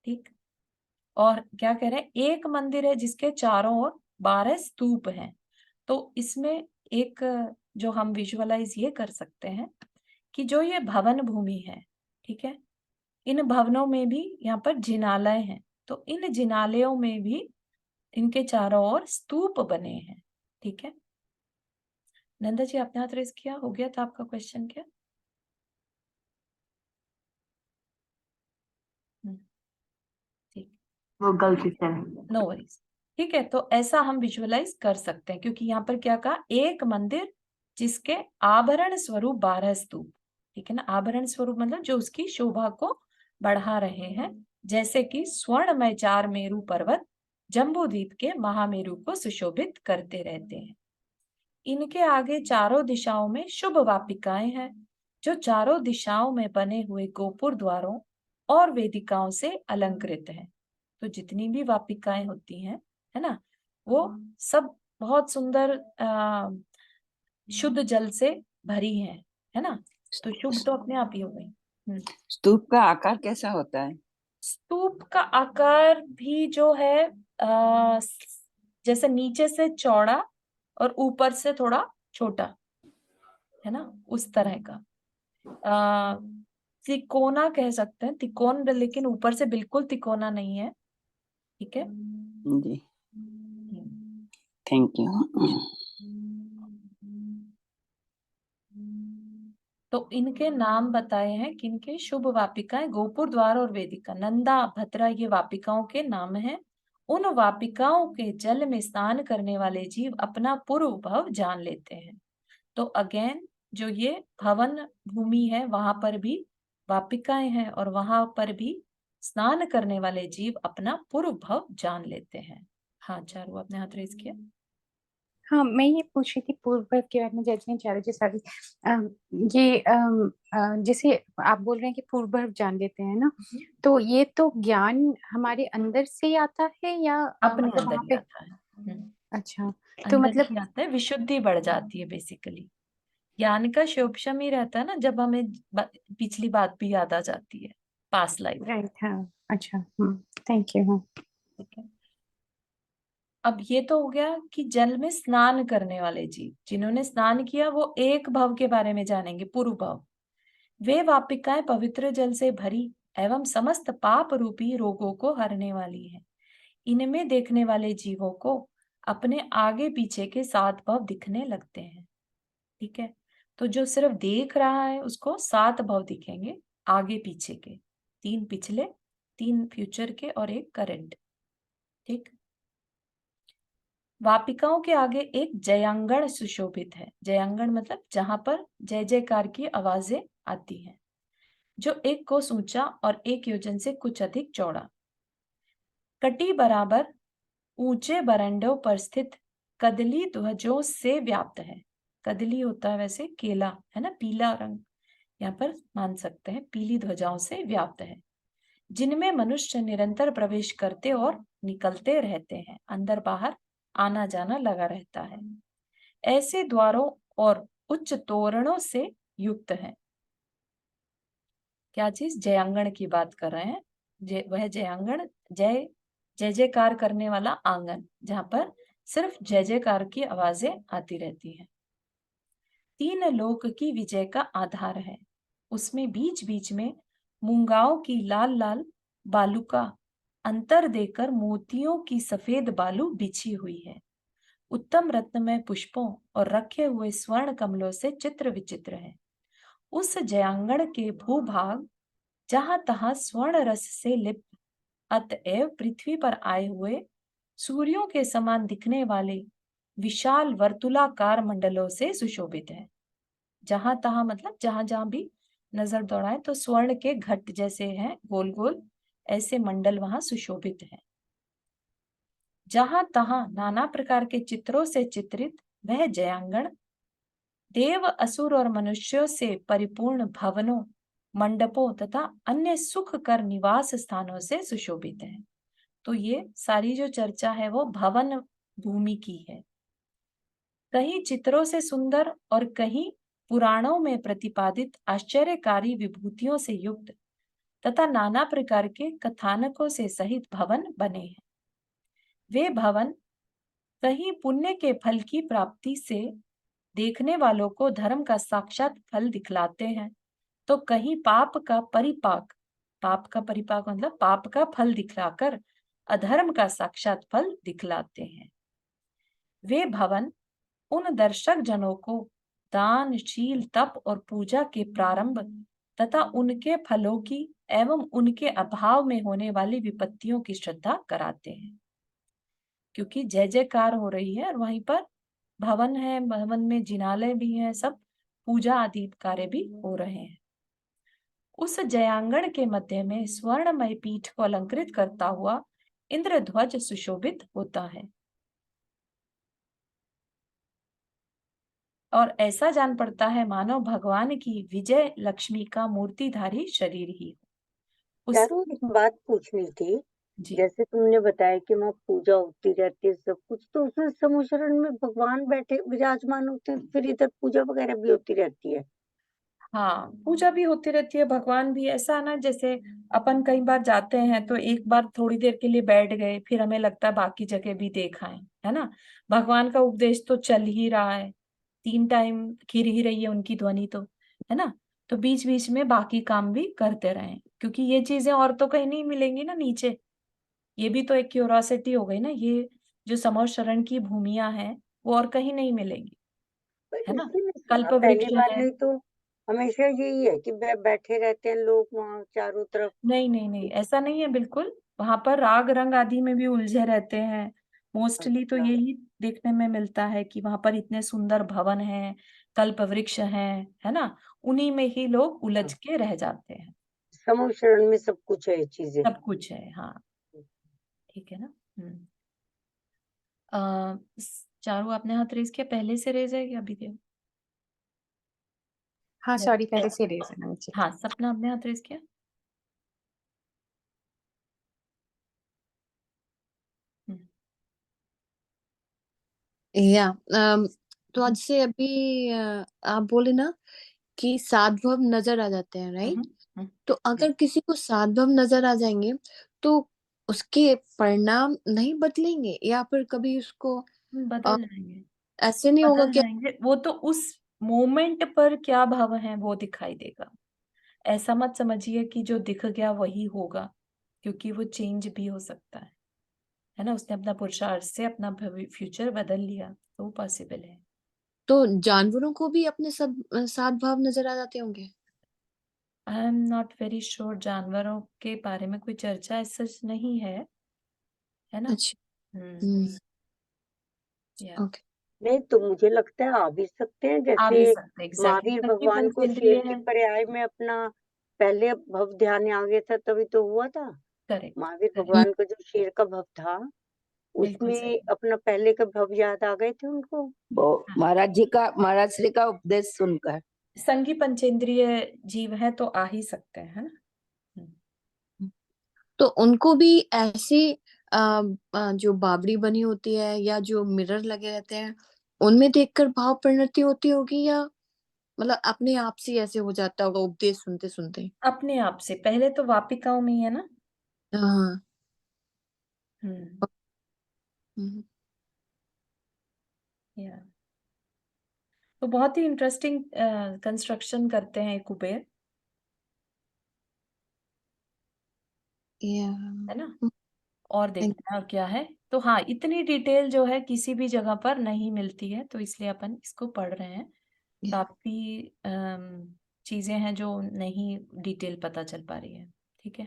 ठीक। और क्या कह रहे हैं, एक मंदिर है जिसके चारों ओर 12 स्तूप हैं। तो इसमें एक जो हम विजुअलाइज ये कर सकते हैं कि जो ये भवन भूमि है, ठीक है, इन भवनों में भी यहाँ पर जिनालय हैं, तो इन जिनालयों में भी इनके चारों ओर स्तूप बने हैं, ठीक है। नंदा जी आपने हाथ रेस किया, हो गया था आपका क्वेश्चन क्या? ठीक, वो गलती से नो वरीज, ठीक है। तो ऐसा हम विजुअलाइज कर सकते हैं, क्योंकि यहाँ पर क्या कहा, एक मंदिर जिसके आभरण स्वरूप 12 स्तूप, ठीक है ना। आभरण स्वरूप मतलब जो उसकी शोभा को बढ़ा रहे हैं, जैसे कि स्वर्णमय 4 मेरु पर्वत जम्बूद्वीप के महामेरु को सुशोभित करते रहते हैं। इनके आगे चारों दिशाओं में शुभ वापिकाएं हैं, जो चारों दिशाओं में बने हुए गोपुर द्वारों और वेदिकाओं से अलंकृत हैं। तो जितनी भी वापिकाएं होती हैं, है ना, वो सब बहुत सुंदर शुद्ध जल से भरी हैं, है ना। तो शुभ तो अपने आप ही हो गई। स्तूप का आकार कैसा होता है? स्तूप का आकार भी जो है जैसे नीचे से चौड़ा और ऊपर से थोड़ा छोटा, है ना, उस तरह का तिकोना कह सकते हैं, तिकोन, लेकिन ऊपर से बिल्कुल तिकोना नहीं है, ठीक है जी, थैंक यू। तो इनके नाम बताए हैं, किनके, शुभ वापिकाएं, गोपुर द्वार और वेदिका, नंदा भद्रा ये वापिकाओं के नाम हैं। उन वापिकाओं के जल में स्नान करने वाले जीव अपना पूर्व भव जान लेते हैं। तो अगेन जो ये भवन भूमि है वहां पर भी वापिकाएं हैं, और वहां पर भी स्नान करने वाले जीव अपना पूर्व भव जान लेते हैं। हाँ चारू आपने हाथ रेज किया। हाँ, मैं ये पूछ रही थी पूर्व के बारे में, जैसे चारों जी सारी ये जैसे आप बोल रहे हैं कि पूर्व जान लेते हैं ना, तो ये तो ज्ञान हमारे अंदर से ही आता है या अपने मतलब अंदर वहाँ ही पे? आता है। अच्छा, तो अंदर मतलब ही आता है, विशुद्धि बढ़ जाती है बेसिकली। ज्ञान का शोभशम ही रहता है ना, जब हमें पिछली बात भी याद आ जाती है, पास्ट लाइफ। राइट, हाँ, अच्छा, थैंक यू। हाँ, ठीक है। अब ये तो हो गया कि जल में स्नान करने वाले जीव, जिन्होंने स्नान किया वो एक भव के बारे में जानेंगे, पूर्व भव। वे वापिकाएं पवित्र जल से भरी एवं समस्त पाप रूपी रोगों को हरने वाली है। इनमें देखने वाले जीवों को अपने आगे पीछे के 7 भव दिखने लगते हैं, ठीक है। तो जो सिर्फ देख रहा है उसको 7 भव दिखेंगे, आगे पीछे के, 3 पिछले, 3 फ्यूचर के और 1 करंट, ठीक। वापिकाओं के आगे एक जयांगण सुशोभित है। जयांगण मतलब जहां पर जय जयकार की आवाजें आती हैं, जो 1 कोस ऊंचा और 1 योजन से कुछ अधिक चौड़ा, कटी बराबर ऊंचे बरंडों पर स्थित कदली ध्वजों से व्याप्त है। कदली होता है वैसे केला, है ना, पीला रंग, यहाँ पर मान सकते हैं पीली ध्वजाओं से व्याप्त है, जिनमें मनुष्य निरंतर प्रवेश करते और निकलते रहते हैं, अंदर बाहर आना जाना लगा रहता है। ऐसे द्वारों और उच्च तोरणों से युक्त है। क्या चीज, जयांगण की बात कर रहे हैं। वह जयांगण जय जय जयकार करने वाला आंगन, जहां पर सिर्फ जय जयकार की आवाजें आती रहती हैं। 3 लोक की विजय का आधार है। उसमें बीच बीच में मूंगाओं की लाल लाल बालुका अंतर देकर मोतियों की सफेद बालू बिछी हुई है। उत्तम रत्नमय पुष्पों और रखे हुए स्वर्ण कमलों से चित्र विचित्र है। उस जयांगण के भूभाग जहां तहां स्वर्ण रस से लिप्त, अतएव पृथ्वी पर आए हुए सूर्यों के समान दिखने वाले विशाल वर्तुलाकार मंडलों से सुशोभित है। जहां तहां मतलब जहां जहां भी नजर दौड़ाए तो स्वर्ण के घट जैसे हैं, गोल गोल ऐसे मंडल वहां सुशोभित है। जहां तहां नाना प्रकार के चित्रों से चित्रित वह जयांगण देव, असुर और मनुष्यों से परिपूर्ण भवनों, मंडपों तथा अन्य सुखकर निवास स्थानों से सुशोभित है। तो ये सारी जो चर्चा है वो भवन भूमि की है। कहीं चित्रों से सुंदर और कहीं पुराणों में प्रतिपादित आश्चर्यकारी विभूतियों से युक्त तथा नाना प्रकार के कथानकों से सहित भवन बने हैं। वे भवन कहीं पुण्य के फल की प्राप्ति से देखने वालों को धर्म का साक्षात फल दिखलाते हैं, तो कहीं पाप का परिपाक मतलब पाप का फल दिखलाकर अधर्म का साक्षात फल दिखलाते हैं। वे भवन उन दर्शक जनों को दान, शील, तप और पूजा के प्रारंभ तथा उनके फलों की एवं उनके अभाव में होने वाली विपत्तियों की श्रद्धा कराते हैं। क्योंकि जय जयकार हो रही है और वहीं पर भवन है, भवन में जिनालय भी है, सब पूजा आदि कार्य भी हो रहे हैं। उस जयांगण के मध्य में स्वर्णमय पीठ को अलंकृत करता हुआ इंद्रध्वज सुशोभित होता है और ऐसा जान पड़ता है मानो भगवान की विजय लक्ष्मी का मूर्तिधारी शरीर ही हो। चारू एक बात पूछनी थी, जी जैसे तुमने बताया कि वहाँ पूजा होती रहती है सब कुछ, तो उसमें समूचरण में भगवान बैठे विराजमान होते हैं, फिर इधर पूजा वगैरह भी होती रहती है। हाँ, पूजा भी होती रहती है, भगवान भी। ऐसा ना जैसे अपन कई बार जाते हैं तो एक बार थोड़ी देर के लिए बैठ गए, फिर हमें लगता है बाकी जगह भी देखा है ना। भगवान का उपदेश तो चल ही रहा है, 3 टाइम खिर ही रही है उनकी ध्वनि तो, है ना। तो बीच बीच में बाकी काम भी करते रहें, क्योंकि ये चीजें और तो कहीं नहीं मिलेंगी ना नीचे। ये भी तो एक क्यूरोसिटी हो गई ना, ये जो समो शरण की भूमियां हैं वो और कहीं नहीं मिलेंगी, पर है ना। इसी में कल्प सुना पहली वृक्ष बार है। नहीं तो हमेशा यही है कि बैठे रहते हैं लोग वहाँ चारों तरफ। नहीं नहीं नहीं, ऐसा नहीं है बिल्कुल। वहां पर राग रंग आदि में भी उलझे रहते हैं। मोस्टली तो अच्छा, यही देखने में मिलता है कि वहां पर इतने सुंदर भवन हैं, कल्प वृक्ष हैं, है ना। उन्हीं में ही लोग उलझ हाँ, के रह जाते हैं। समूह शरण में सब कुछ है ये चीजें। सब कुछ है, हाँ। ठीक है ना। चारू आपने हाथ रेज किया, पहले से रेज है या अभी दे? हाँ सॉरी, पहले से रेज है ना नीचे। हाँ, सपना आपने हाथ रेज किया। हम्म, या तो आज से अभी आप बोले ना कि सात भव नजर आ जाते हैं, राइट? हम्म, हम्म, तो अगर किसी को सात भव नजर आ जाएंगे तो उसके परिणाम नहीं बदलेंगे, या फिर कभी उसको अ, बदल जाएंगे। ऐसे नहीं होगा बदल कि जाएंगे, वो तो उस मोमेंट पर क्या भाव है वो दिखाई देगा। ऐसा मत समझिए कि जो दिख गया वही होगा, क्योंकि वो चेंज भी हो सकता है ना। उसने अपना पुरुषार्थ से अपना फ्यूचर बदल लिया, तो पॉसिबल है। तो जानवरों को भी अपने सब सात भाव नजर आ जाते होंगे? I am not very sure, जानवरों के बारे में कोई चर्चा सच नहीं है ना। अच्छा। हम्म, या ओके। नहीं तो मुझे लगता है आ भी सकते हैं, आ भी जैसे सकते, एग्जैक्टली। महावीर सबकी भगवान को पंचेंद्रिय शेर के है। पर्याय में अपना पहले भव ध्यान आ गया था, तभी तो हुआ था। करेक्ट महावीर करेक्ट, भगवान को जो शेर का भव था बिल्कुल उसमें सही। अपना पहले का भव याद आ गए थे उनको। वो हाँ, महाराज श्री का उपदेश सुनकर। संगी पंचेंद्रिय जीव है तो आ ही सकते हैं, है ना। तो उनको भी ऐसी जो बावड़ी बनी होती है या जो मिरर लगे रहते हैं उनमें देखकर भाव परिणति होती होगी, या मतलब अपने आप से ऐसे हो जाता होगा उपदेश सुनते सुनते? अपने आप से, पहले तो वापिकाओं में ही है ना। हाँ। हम्म, हम्म, या तो बहुत ही इंटरेस्टिंग कंस्ट्रक्शन करते हैं कुबेर, या है ना। और देखते हैं और क्या है। तो हाँ, इतनी डिटेल जो है किसी भी जगह पर नहीं मिलती है, तो इसलिए अपन इसको पढ़ रहे हैं। काफी चीजें हैं जो नहीं डिटेल पता चल पा रही है। ठीक है।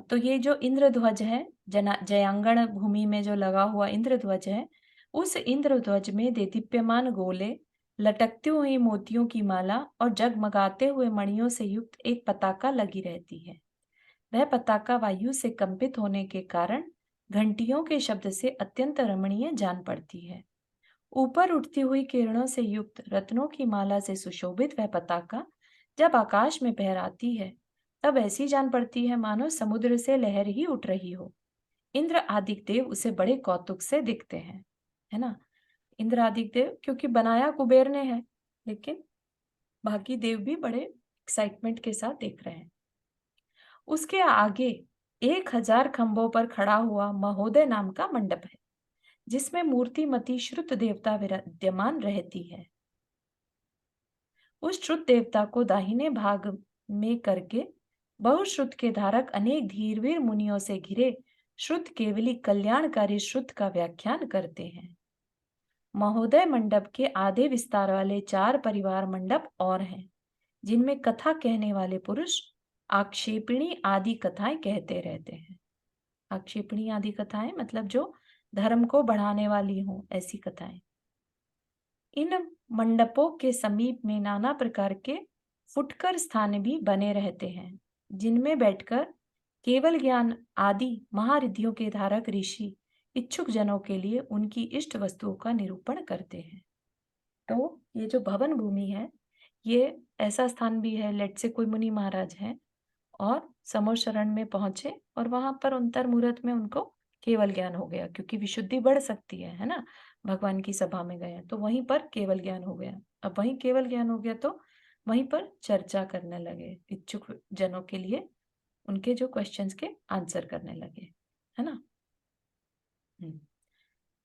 तो ये जो इंद्रध्वज है, जयांगण भूमि में जो लगा हुआ इंद्रध्वज है, उस इंद्रध्वज में देदीप्यमान गोले, लटकती हुई मोतियों की माला और जगमगाते हुए मणियों से युक्त एक पताका लगी रहती है। वह पताका वायु से कंपित होने के कारण घंटियों के शब्द से अत्यंत रमणीय जान पड़ती है। ऊपर उठती हुई किरणों से युक्त रत्नों की माला से सुशोभित वह पताका जब आकाश में फहराती है, तब ऐसी जान पड़ती है मानो समुद्र से लहर ही उठ रही हो। इंद्र आदि देव उसे बड़े कौतुक से देखते हैं, है ना। इंद्रादिक देव, क्योंकि बनाया कुबेर ने है, लेकिन बाकी देव भी बड़े एक्साइटमेंट के साथ देख रहे हैं। उसके आगे 1000 खंभों पर खड़ा हुआ महोदय नाम का मंडप है, जिसमें मूर्तिमती श्रुत देवता विराजमान रहती है। उस श्रुत देवता को दाहिने भाग में करके बहुश्रुत के धारक अनेक धीरवीर मुनियों से घिरे श्रुत केवली कल्याणकारी श्रुत का व्याख्यान करते हैं। महोदय मंडप के आधे विस्तार वाले 4 परिवार मंडप और हैं, जिनमें कथा कहने वाले पुरुष आक्षेपिणी आदि कथाएं कहते रहते हैं। आक्षेपिणी आदि कथाएं मतलब जो धर्म को बढ़ाने वाली हों, ऐसी कथाएं। इन मंडपों के समीप में नाना प्रकार के फुटकर स्थान भी बने रहते हैं, जिनमें बैठकर केवल ज्ञान आदि महारिद्धियों के धारक ऋषि इच्छुक जनों के लिए उनकी इष्ट वस्तुओं का निरूपण करते हैं। तो ये जो भवन भूमि है, ये ऐसा स्थान भी है, लेट से कोई मुनि महाराज हैं और समो शरण में पहुंचे और वहां पर अंतर मुहूर्त में उनको केवल ज्ञान हो गया, क्योंकि विशुद्धि बढ़ सकती है ना, भगवान की सभा में गए तो वहीं पर केवल ज्ञान हो गया। अब वहीं केवल ज्ञान हो गया तो वहीं पर चर्चा करने लगे, इच्छुक जनों के लिए उनके जो क्वेश्चंस के आंसर करने लगे, है ना।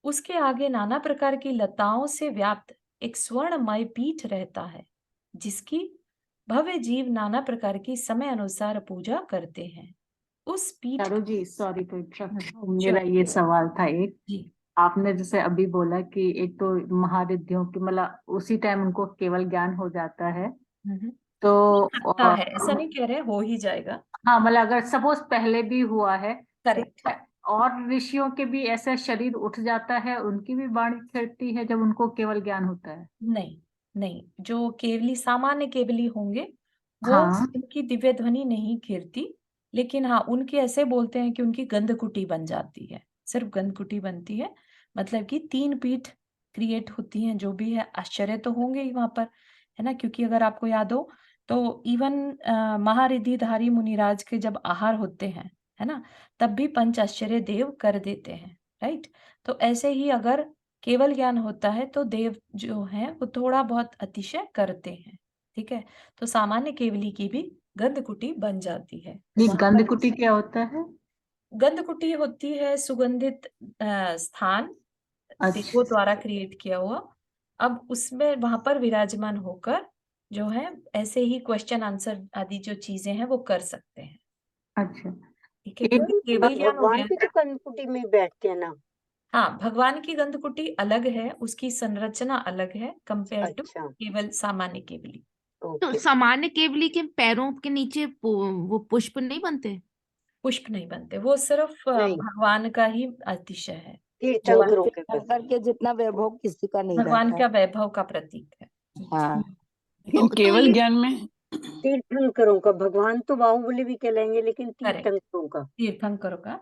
उसके आगे नाना प्रकार की लताओं से व्याप्त एक स्वर्णमय पीठ रहता है, जिसकी भव्य जीव नाना प्रकार की समय अनुसार पूजा करते हैं। उस पीठ चारू जी सॉरी टू इंटरप्ट, मेरा ये सवाल था एक, जी आपने जैसे अभी बोला कि एक तो महारिद्धियों की मतलब उसी टाइम उनको केवल ज्ञान हो जाता है, तो सकता है, ऐसा नहीं कह रहे हो ही जाएगा। हाँ मतलब अगर सपोज पहले भी हुआ है करेक्ट। और ऋषियों के भी ऐसा शरीर उठ जाता है, उनकी भी वाणी छिड़ती है जब उनको केवल ज्ञान होता है? नहीं नहीं, जो केवली सामान्य केवली होंगे वो हाँ उनकी दिव्य ध्वनि नहीं गिरती, लेकिन हाँ उनके ऐसे बोलते हैं कि उनकी गंधकुटी बन जाती है, सिर्फ गंधकुटी बनती है, मतलब कि 3 पीठ क्रिएट होती हैं। जो भी है आश्चर्य तो होंगे ही वहां पर, है ना, क्योंकि अगर आपको याद हो तो इवन महारिद्धिधारी मुनिराज के जब आहार होते हैं, है ना, तब भी पंच आश्चर्य देव कर देते हैं, राइट। तो ऐसे ही अगर केवल ज्ञान होता है तो देव जो है वो थोड़ा बहुत अतिशय करते हैं, ठीक है। तो सामान्य केवली की भी गंधकुटी बन जाती है। ये वहां पर गंधकुटी क्या होता है? गंधकुटी होती है सुगंधित स्थान, देवों अच्छा द्वारा क्रिएट किया हुआ। अब उसमें वहां पर विराजमान होकर जो है ऐसे ही क्वेश्चन आंसर आदि जो चीजें हैं वो कर सकते हैं, अच्छा। ठीक है, एक क्योंकि केवल ज्ञान हो भगवान गया। भी तो गंधकुटी में ही बैठते हैं ना? हाँ, भगवान की गंधकुटी अलग है, उसकी संरचना अलग है कंपेयर टू अच्छा, केवल सामान्य केवली। तो ओके। सामान्य केवली के पैरों के नीचे वो पुष्प नहीं बनते? पुष्प नहीं बनते, वो सिर्फ नहीं, भगवान का ही अतिशय है, भगवान तीर्थंकरों के बस। तीर्थंकर के जितना वैभव किसी का नहीं भगवान रहता का है। वैभव का प्रतीक है। हाँ लेकिन तो केवल ये ज्ञान में तीर्थंकरों का, भगवान तो बाहुबली भी कहलाएंगे, लेकिन करेक्ट, तीर्थंकरों का। तीर्थंकरों का।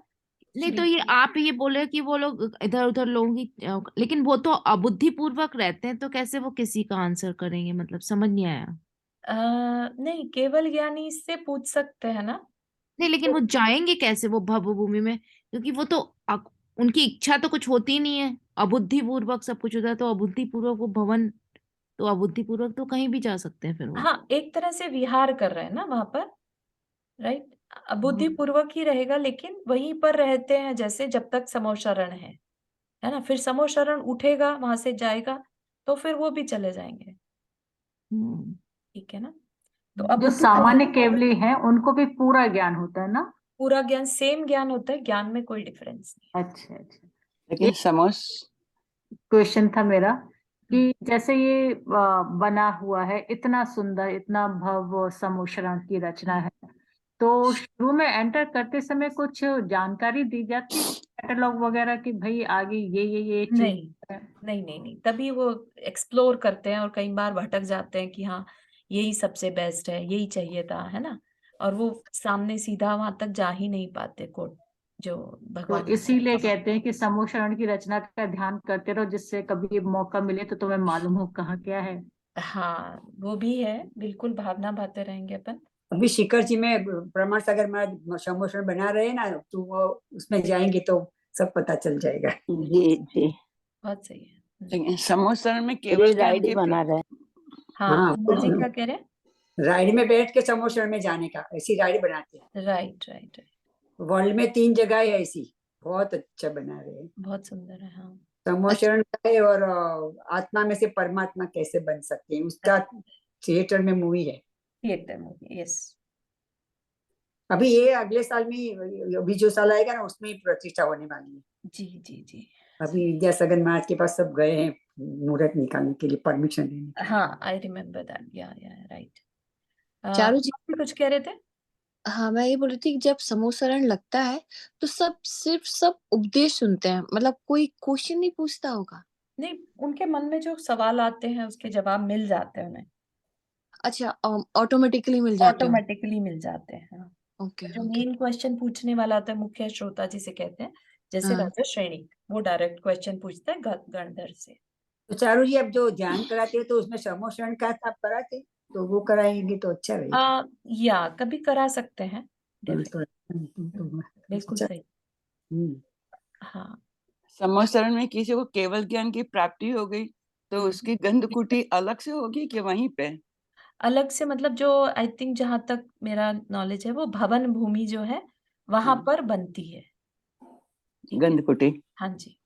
नहीं, तो ये आप ये बोले कि वो लोग इधर उधर लोगों की लेकिन वो तो अबुद्धि पूर्वक रहते हैं, तो कैसे वो किसी का आंसर करेंगे? मतलब समझ नहीं आया। नहीं, केवल ज्ञानी से पूछ सकते हैं ना। नहीं, लेकिन वो जाएंगे कैसे वो भव भूमि में? क्योंकि वो तो उनकी इच्छा तो कुछ होती नहीं है, अबुद्धि पूर्वक सब कुछ होता है, तो अबुद्धि पूर्वक वो भवन, तो अबुद्धि पूर्वक तो कहीं भी जा सकते हैं फिर वो। हाँ, एक तरह से विहार कर रहे हैं ना वहां पर, राइट। बुद्धि पूर्वक ही रहेगा, लेकिन वहीं पर रहते हैं जैसे जब तक समोशरण है ना। फिर समोशरण उठेगा, वहां से जाएगा तो फिर वो भी चले जाएंगे, हम्म। ठीक है ना। तो जो अबुद्धि सामान्य पूर्वक केवली है उनको भी पूरा ज्ञान होता है ना? पूरा ज्ञान, सेम ज्ञान होता है, ज्ञान में कोई डिफरेंस नहीं। अच्छा अच्छा। लेकिन समझ क्वेश्चन था मेरा हम्म, कि जैसे ये बना हुआ है इतना सुंदर, इतना भव्य समोशरण की रचना है, तो शुरू में एंटर करते समय कुछ जानकारी दी जाती है कैटलॉग वगैरह की, भाई आगे ये चीज नहीं है? नहीं नहीं नहीं, तभी वो एक्सप्लोर करते हैं और कई बार भटक जाते हैं कि हाँ यही सबसे बेस्ट है, यही चाहिए था, है ना। और वो सामने सीधा वहां तक जा ही नहीं पाते, कोट जो तो भगवान। इसीलिए कहते हैं कि समूहशरण की रचना का ध्यान करते रहो, जिससे कभी मौका मिले तो तुम्हें मालूम हो कहाँ क्या है। हाँ, वो भी है, बिल्कुल भावना भाते रहेंगे अपन। अभी शिखर जी में ब्रह्मा सागर में समोषण बना रहे हैं ना, तो वो उसमें जाएंगे तो सब पता चल जाएगा। जी जी। बहुत सही है। लेकिन समोसरण में ये केवल ज्ञान राइड की बना रहा है। हाँ हाँ अम्मा जी क्या कह रहे हैं? राइड में बैठ के समोसरण में जाने का, ऐसी राइड बनाते हैं। राइट राइट राइट, वर्ल्ड में 3 जगह है ऐसी, बहुत अच्छा बना रहे हैं। बहुत सुंदर है। हाँ समोशरण का है, और आत्मा में से परमात्मा कैसे बन सकते हैं, उसका थिएटर में मूवी है। Theatre movie, yes. अभी ये अगले साल में, अभी जो साल आएगा ना, उसमें ही प्रतिष्ठा होने वाली है। जी जी जी। अभी विद्यासागर महाराज के पास सब गए हैं मुहूर्त निकालने के लिए, परमिशन लेने के लिए। हाँ आई रिमेम्बर दैट, या राइट। चारू जी, कुछ कह रहे थे? हाँ मैं ये बोल रही थी कि जब समूहसरण लगता है तो सब उपदेश सुनते हैं, मतलब कोई क्वेश्चन नहीं पूछता होगा? नहीं, उनके मन में जो सवाल आते हैं उसके जवाब मिल जाते हैं उन्हें, अच्छा, ऑटोमेटिकली मिल जाते हो? ऑटोमेटिकली मिल जाते हैं। हाँ, ओके जो ओके। मेन क्वेश्चन पूछने वाला होता है, मुख्य श्रोता जिसे कहते हैं, जैसे हाँ, राजा श्रेणी, वो डायरेक्ट क्वेश्चन पूछता है गणधर से। तो चारू जी, अब जो ध्यान कराते हैं तो उसमें समोशरण का आप कराते, तो वो कराएंगे तो अच्छा रहेगा। या कभी करा सकते हैं, हाँ, definitely। बिल्कुल अच्छा। सही। हाँ समोसरण में किसी को केवल ज्ञान की प्राप्ति हो गई तो उसकी गंध कुटी अलग से होगी कि वहीं पे? अलग से, मतलब जो आई थिंक जहां तक मेरा नॉलेज है, वो भवन भूमि जो है वहां पर बनती है। ठीक है, गंध कुटी। हाँ जी।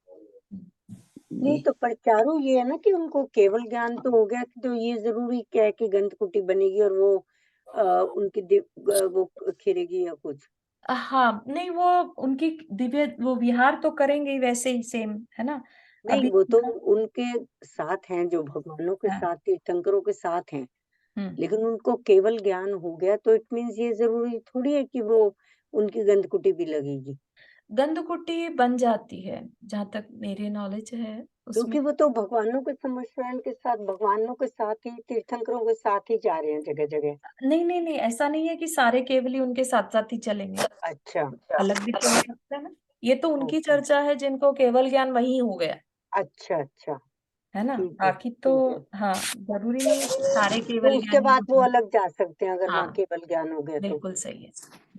नहीं तो पर चारू ये है ना कि उनको केवल ज्ञान तो हो गया, तो ये जरूरी क्या है कि गंध कुटी बनेगी और वो उनकी वो खिलेगी या कुछ? हाँ नहीं, वो उनकी दिव्य वो विहार तो करेंगे ही वैसे ही, सेम है ना। नहीं, अभी वो तो उनके साथ हैं, जो भगवानों के हाँ, साथ, तीर्थंकरों के साथ हैं, हम्म, लेकिन उनको केवल ज्ञान हो गया तो इट मीन्स ये जरूरी थोड़ी है कि वो उनकी गंध कुटी भी लगेगी, गंधकुटी बन जाती है जहां तक मेरे नॉलेज है उसमें। क्योंकि वो तो भगवानों के समस्मरण के साथ, भगवानों के साथ ही, तीर्थंकरों के साथ ही जा रहे हैं जगह जगह। नहीं नहीं नहीं, ऐसा नहीं है कि सारे केवली उनके साथ साथ ही चलेंगे, अच्छा, अलग भी तो हो सकता है ना। ये तो उनकी ओके, चर्चा है जिनको केवल ज्ञान वही हो गया, अच्छा अच्छा, है ना। ठीक है बाकी तो ठीक है। हाँ, जरूरी नहीं है कि सारे तो केवल उसके ज्ञानी बाद वो होते हैं। अलग जा सकते हैं अगर वहाँ हाँ केवल ज्ञान हो गया तो। बिल्कुल सही है।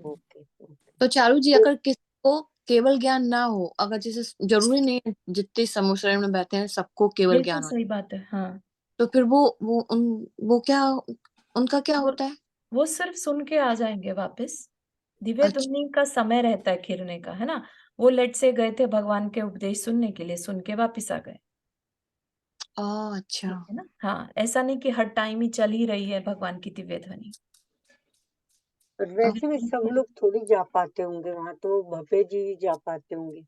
Okay okay. तो चारू जी, तो अगर किसी को केवल ज्ञान ना हो, अगर जैसे जरूरी नहीं है जितने समूहसरण में बैठे हैं सबको केवल बिल्कुल ज्ञान हो, सही बात है। हाँ, तो फिर वो क्या, उनका क्या वो होता है? वो सिर्फ सुन के आ जाएंगे वापस। दिव्य अच्छा। ध्वनि का समय रहता है खिरने का, है ना। वो लेट से गए थे भगवान के उपदेश सुनने के लिए, सुन के वापिस आ गए। अच्छा। ठीक है ना। हाँ, ऐसा नहीं कि हर टाइम ही चल ही रही है भगवान की दिव्य ध्वनि। और वैसे भी सब लोग थोड़ी जा पाते होंगे वहां, तो भव्य जी ही जा पाते होंगे।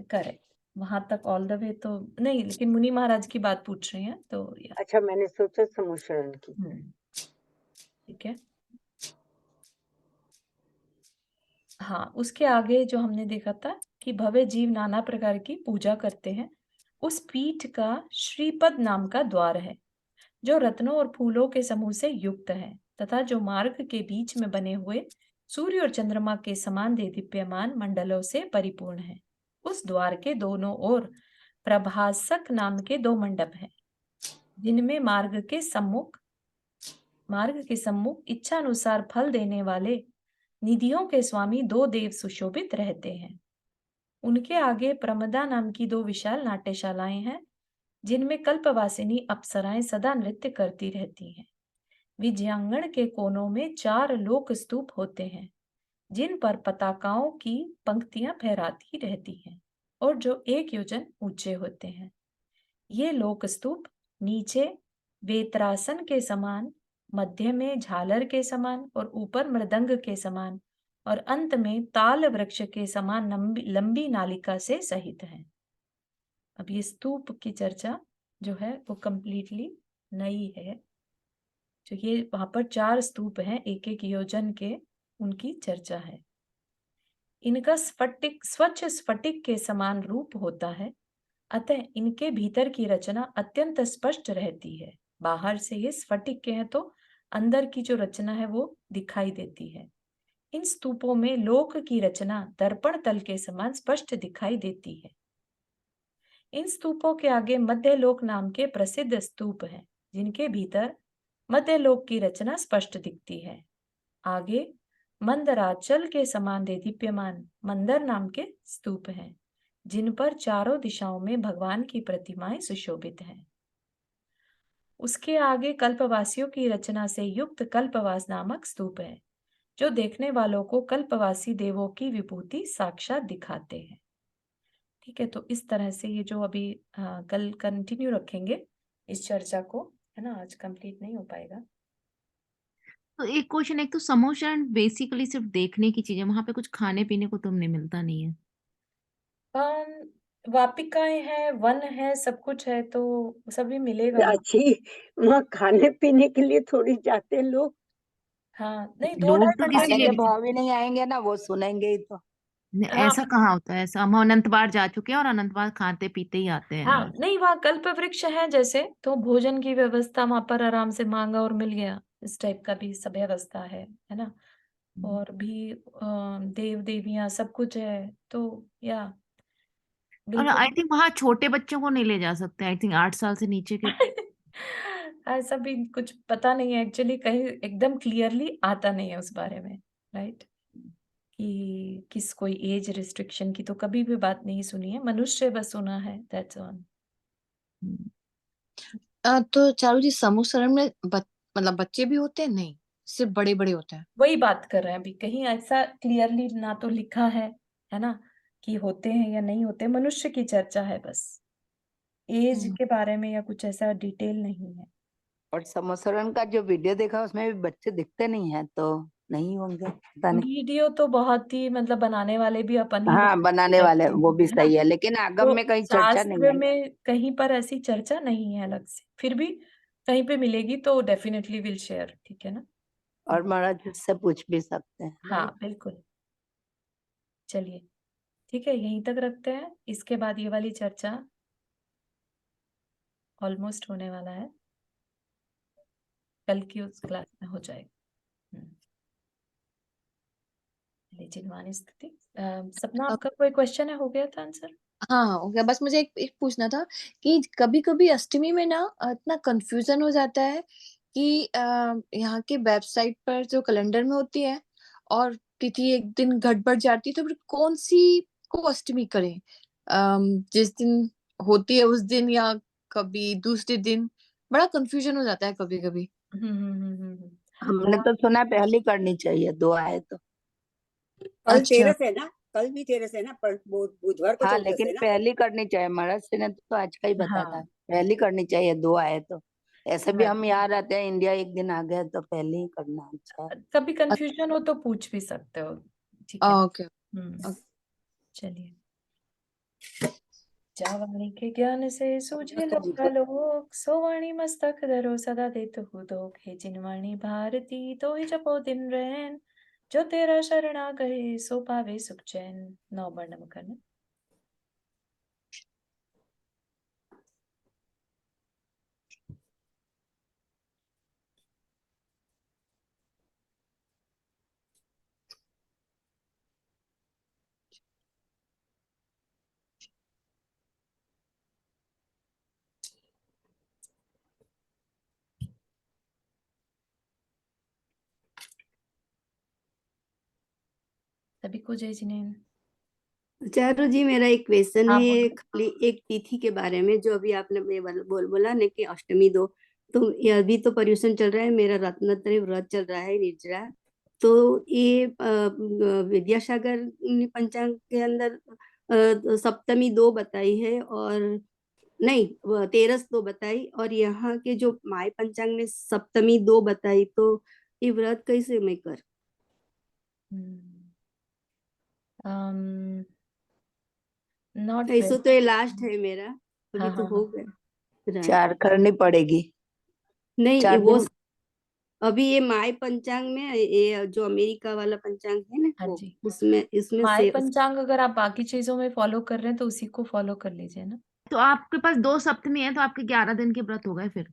करेक्ट, वहां तक ऑल द वे तो नहीं, लेकिन मुनि महाराज की बात पूछ रही हैं तो या अच्छा, मैंने सोचा समूहशरण की। ठीक है। हाँ, उसके आगे जो हमने देखा था कि भव्य जीव नाना प्रकार की पूजा करते हैं, उस पीठ का श्रीपद नाम का द्वार है, जो रत्नों और फूलों के समूह से युक्त है, तथा जो मार्ग के बीच में बने हुए सूर्य और चंद्रमा के समान देदीप्यमान मंडलों से परिपूर्ण है। उस द्वार के दोनों ओर प्रभासक नाम के 2 मंडप हैं, जिनमें मार्ग के सम्मुख इच्छा अनुसार फल देने वाले निधियों के स्वामी 2 देव सुशोभित रहते हैं। उनके आगे प्रमदा नाम की 2 विशाल नाट्यशालाएं हैं, जिनमें कल्पवासिनी अप्सराएं सदा नृत्य करती रहती हैं। विजयांगण के कोनों में 4 लोक स्तूप होते हैं, जिन पर पताकाओं की पंक्तियां फहराती रहती हैं और जो 1 योजन ऊंचे होते हैं। ये लोक स्तूप नीचे वेत्रासन के समान, मध्य में झालर के समान और ऊपर मृदंग के समान और अंत में ताल वृक्ष के समान लंबी लंबी नालिका से सहित है। अब ये स्तूप की चर्चा जो है वो कंप्लीटली नई है। जो ये वहां पर 4 स्तूप हैं, 1-1 योजन के, उनकी चर्चा है। इनका स्वच्छ स्फटिक के समान रूप होता है, अतः इनके भीतर की रचना अत्यंत स्पष्ट रहती है। बाहर से ये स्फटिक के हैं तो अंदर की जो रचना है वो दिखाई देती है। इन स्तूपों में लोक की रचना दर्पण तल के समान स्पष्ट दिखाई देती है। इन स्तूपों के आगे मध्यलोक नाम के प्रसिद्ध स्तूप हैं, जिनके भीतर मध्यलोक की रचना स्पष्ट दिखती है। आगे मंदराचल के समान देदीप्यमान मंदर नाम के स्तूप हैं, जिन पर चारों दिशाओं में भगवान की प्रतिमाएं सुशोभित हैं। उसके आगे कल्पवासियों की रचना से युक्त कल्पवास नामक स्तूप है, जो देखने वालों को कल्पवासी देवों की विभूति साक्षात दिखाते हैं। ठीक है, तो इस तरह से ये जो अभी कल कंटिन्यू रखेंगे इस चर्चा को, है ना, आज कंप्लीट नहीं हो पाएगा। तो एक क्वेश्चन, एक तो समोशरण बेसिकली सिर्फ देखने की चीज है, वहां पे कुछ खाने पीने को तुमने मिलता नहीं है। वापिकाएं हैं, वन है, सब कुछ है, तो सभी मिलेगा वहाँ। प्राची, वहाँ खाने पीने के लिए थोड़ी जाते हैं लोग। हाँ, नहीं, लोग 2-2.5 तो घंटे किसी खाने लिए के भी भाव ही नहीं आएंगे ना, वो सुनेंगे ही तो। हाँ, ऐसा कहाँ होता है? ऐसा हम अनंत बार जा चुके हैं और अनंत बार खाते पीते ही आते हैं। हाँ, नहीं, वहाँ कल्प वृक्ष है जैसे, तो भोजन की व्यवस्था वहां पर आराम से मांगा और मिल गया, इस टाइप का भी सब व्यवस्था है ना। और भी देव देवियां सब कुछ है, तो या और बिल्कुल। आई थिंक वहां छोटे बच्चों को नहीं ले जा सकते, आई थिंक 8 साल से नीचे के। ऐसा भी कुछ पता नहीं है एक्चुअली, कहीं एकदम क्लियरली आता नहीं है उस बारे में, राइट, कि किस कोई एज रिस्ट्रिक्शन की तो कभी भी बात नहीं सुनी है, मनुष्य बस सुना है, दैट्स ऑन। तो चारू जी, समूह में मतलब बच्चे भी होते हैं? नहीं, सिर्फ बड़े बड़े होते हैं। वही बात कर रहे हैं अभी, कहीं ऐसा क्लियरली ना तो लिखा है ना, कि होते हैं या नहीं होते, मनुष्य की चर्चा है बस, एज हम्म। के बारे में या कुछ ऐसा डिटेल नहीं है। और समोसरण का जो वीडियो देखा उसमें भी बच्चे दिखते नहीं है, तो नहीं होंगे, पता नहीं। वीडियो तो बहुत ही मतलब बनाने वाले भी अपन ही हाँ, बनाने वाले वो भी है ना, सही है, लेकिन आगम तो में कहीं चर्चा नहीं शास्त्र है। में कहीं पर ऐसी चर्चा नहीं है अलग से, फिर भी कहीं पे मिलेगी तो डेफिनेटली विल शेयर, ठीक है ना। और महाराज उससे पूछ भी सकते हैं। हाँ बिल्कुल, चलिए ठीक है, यहीं तक रखते हैं, इसके बाद ये वाली चर्चा ऑलमोस्ट होने वाला है, कल की उस क्लास में हो जाएगा। जिनवानी स्थिति। सपना, आपका कोई क्वेश्चन है, हो गया था आंसर? हाँ, हो गया। बस मुझे एक पूछना था कि कभी कभी अष्टमी में ना इतना कंफ्यूजन हो जाता है कि यहाँ के वेबसाइट पर जो कैलेंडर में होती है और तिथि एक दिन गड़बड़ जाती है, तो फिर कौन सी को अष्टमी करें? जिस दिन होती है उस दिन या कभी दूसरे दिन? बड़ा कंफ्यूजन हो जाता है कभी कभी। हमने तो सुना पहली करनी चाहिए, 2 आए तो। कल अच्छा। 13 है ना, कल भी 13 है ना, पर बुधवार को हाँ, 14 लेकिन है ना। पहली करनी चाहिए, महाराज ने तो आज का ही बताया था, हाँ, पहली करनी चाहिए, 2 आए तो। ऐसे भी right. हम यहाँ रहते हैं, इंडिया एक दिन आ गया, तो पहले ही करना अच्छा है। कभी कंफ्यूजन हो तो पूछ भी सकते हो, ठीक है। ओके। चलिए, जावाणी के ज्ञान से सूझे लोकालोक, सो वाणी मस्तक धरो सदा देत दोख, हे जिनवाणी भारती तो ही जपो दिन रैन, जो तेरा शरणा गए सो पावे सुख चैन। 9 बार नमक करना। सभी को जय जिनेन्द्र। चारू जी, मेरा एक क्वेश्चन हाँ है बोलिए। खाली एक तिथि के बारे में, जो अभी आपने बोला ना कि अष्टमी 2, तो ये अभी तो पर्युषण चल रहा है, मेरा रत्नत्रय व्रत चल रहा है, निर्जला। तो ये विद्यासागर पंचांग के अंदर सप्तमी 2 बताई है, और नहीं, 13 2 बताई, और यहाँ के जो माय पंचांग ने सप्तमी 2 बताई, तो ये व्रत कैसे मैं कर? नॉट ऐसो तो वेरी। ये लास्ट है मेरा, हाँ अभी तो हाँ हो हाँ गया राइट। 4 करनी पड़ेगी, नहीं, 4 वो दिन। अभी ये माय पंचांग में, ये जो अमेरिका वाला पंचांग है ना, हाँ वो जी, उसमें इसमें माय से पंचांग अगर आप बाकी चीजों में फॉलो कर रहे हैं तो उसी को फॉलो कर लीजिए ना। तो आपके पास 2 सप्तमी है, तो आपके 11 दिन के व्रत हो गए फिर।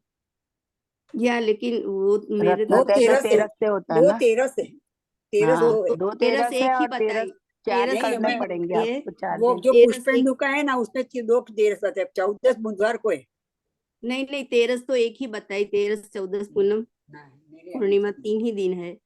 या लेकिन वो मेरे वो तो रत्नत्रय तो 13 से, 13 से होता है वो ना। 13 से, 13 से हाँ, वो है। 2 13 13 से से एक ही और 13 बताई, 4 13 से नहीं, करने हमें पड़ेंगे ये आपको, 4 वो दिन। जो 13 से पुष्पेंदु का है ना, उसमें 2 13 है, 14 बुधवार को है। नहीं नहीं, 13 तो एक ही बताई, 13 14 पूनम नहीं, मेरे यहाँ पूर्णिमा नहीं। 3 ही दिन है।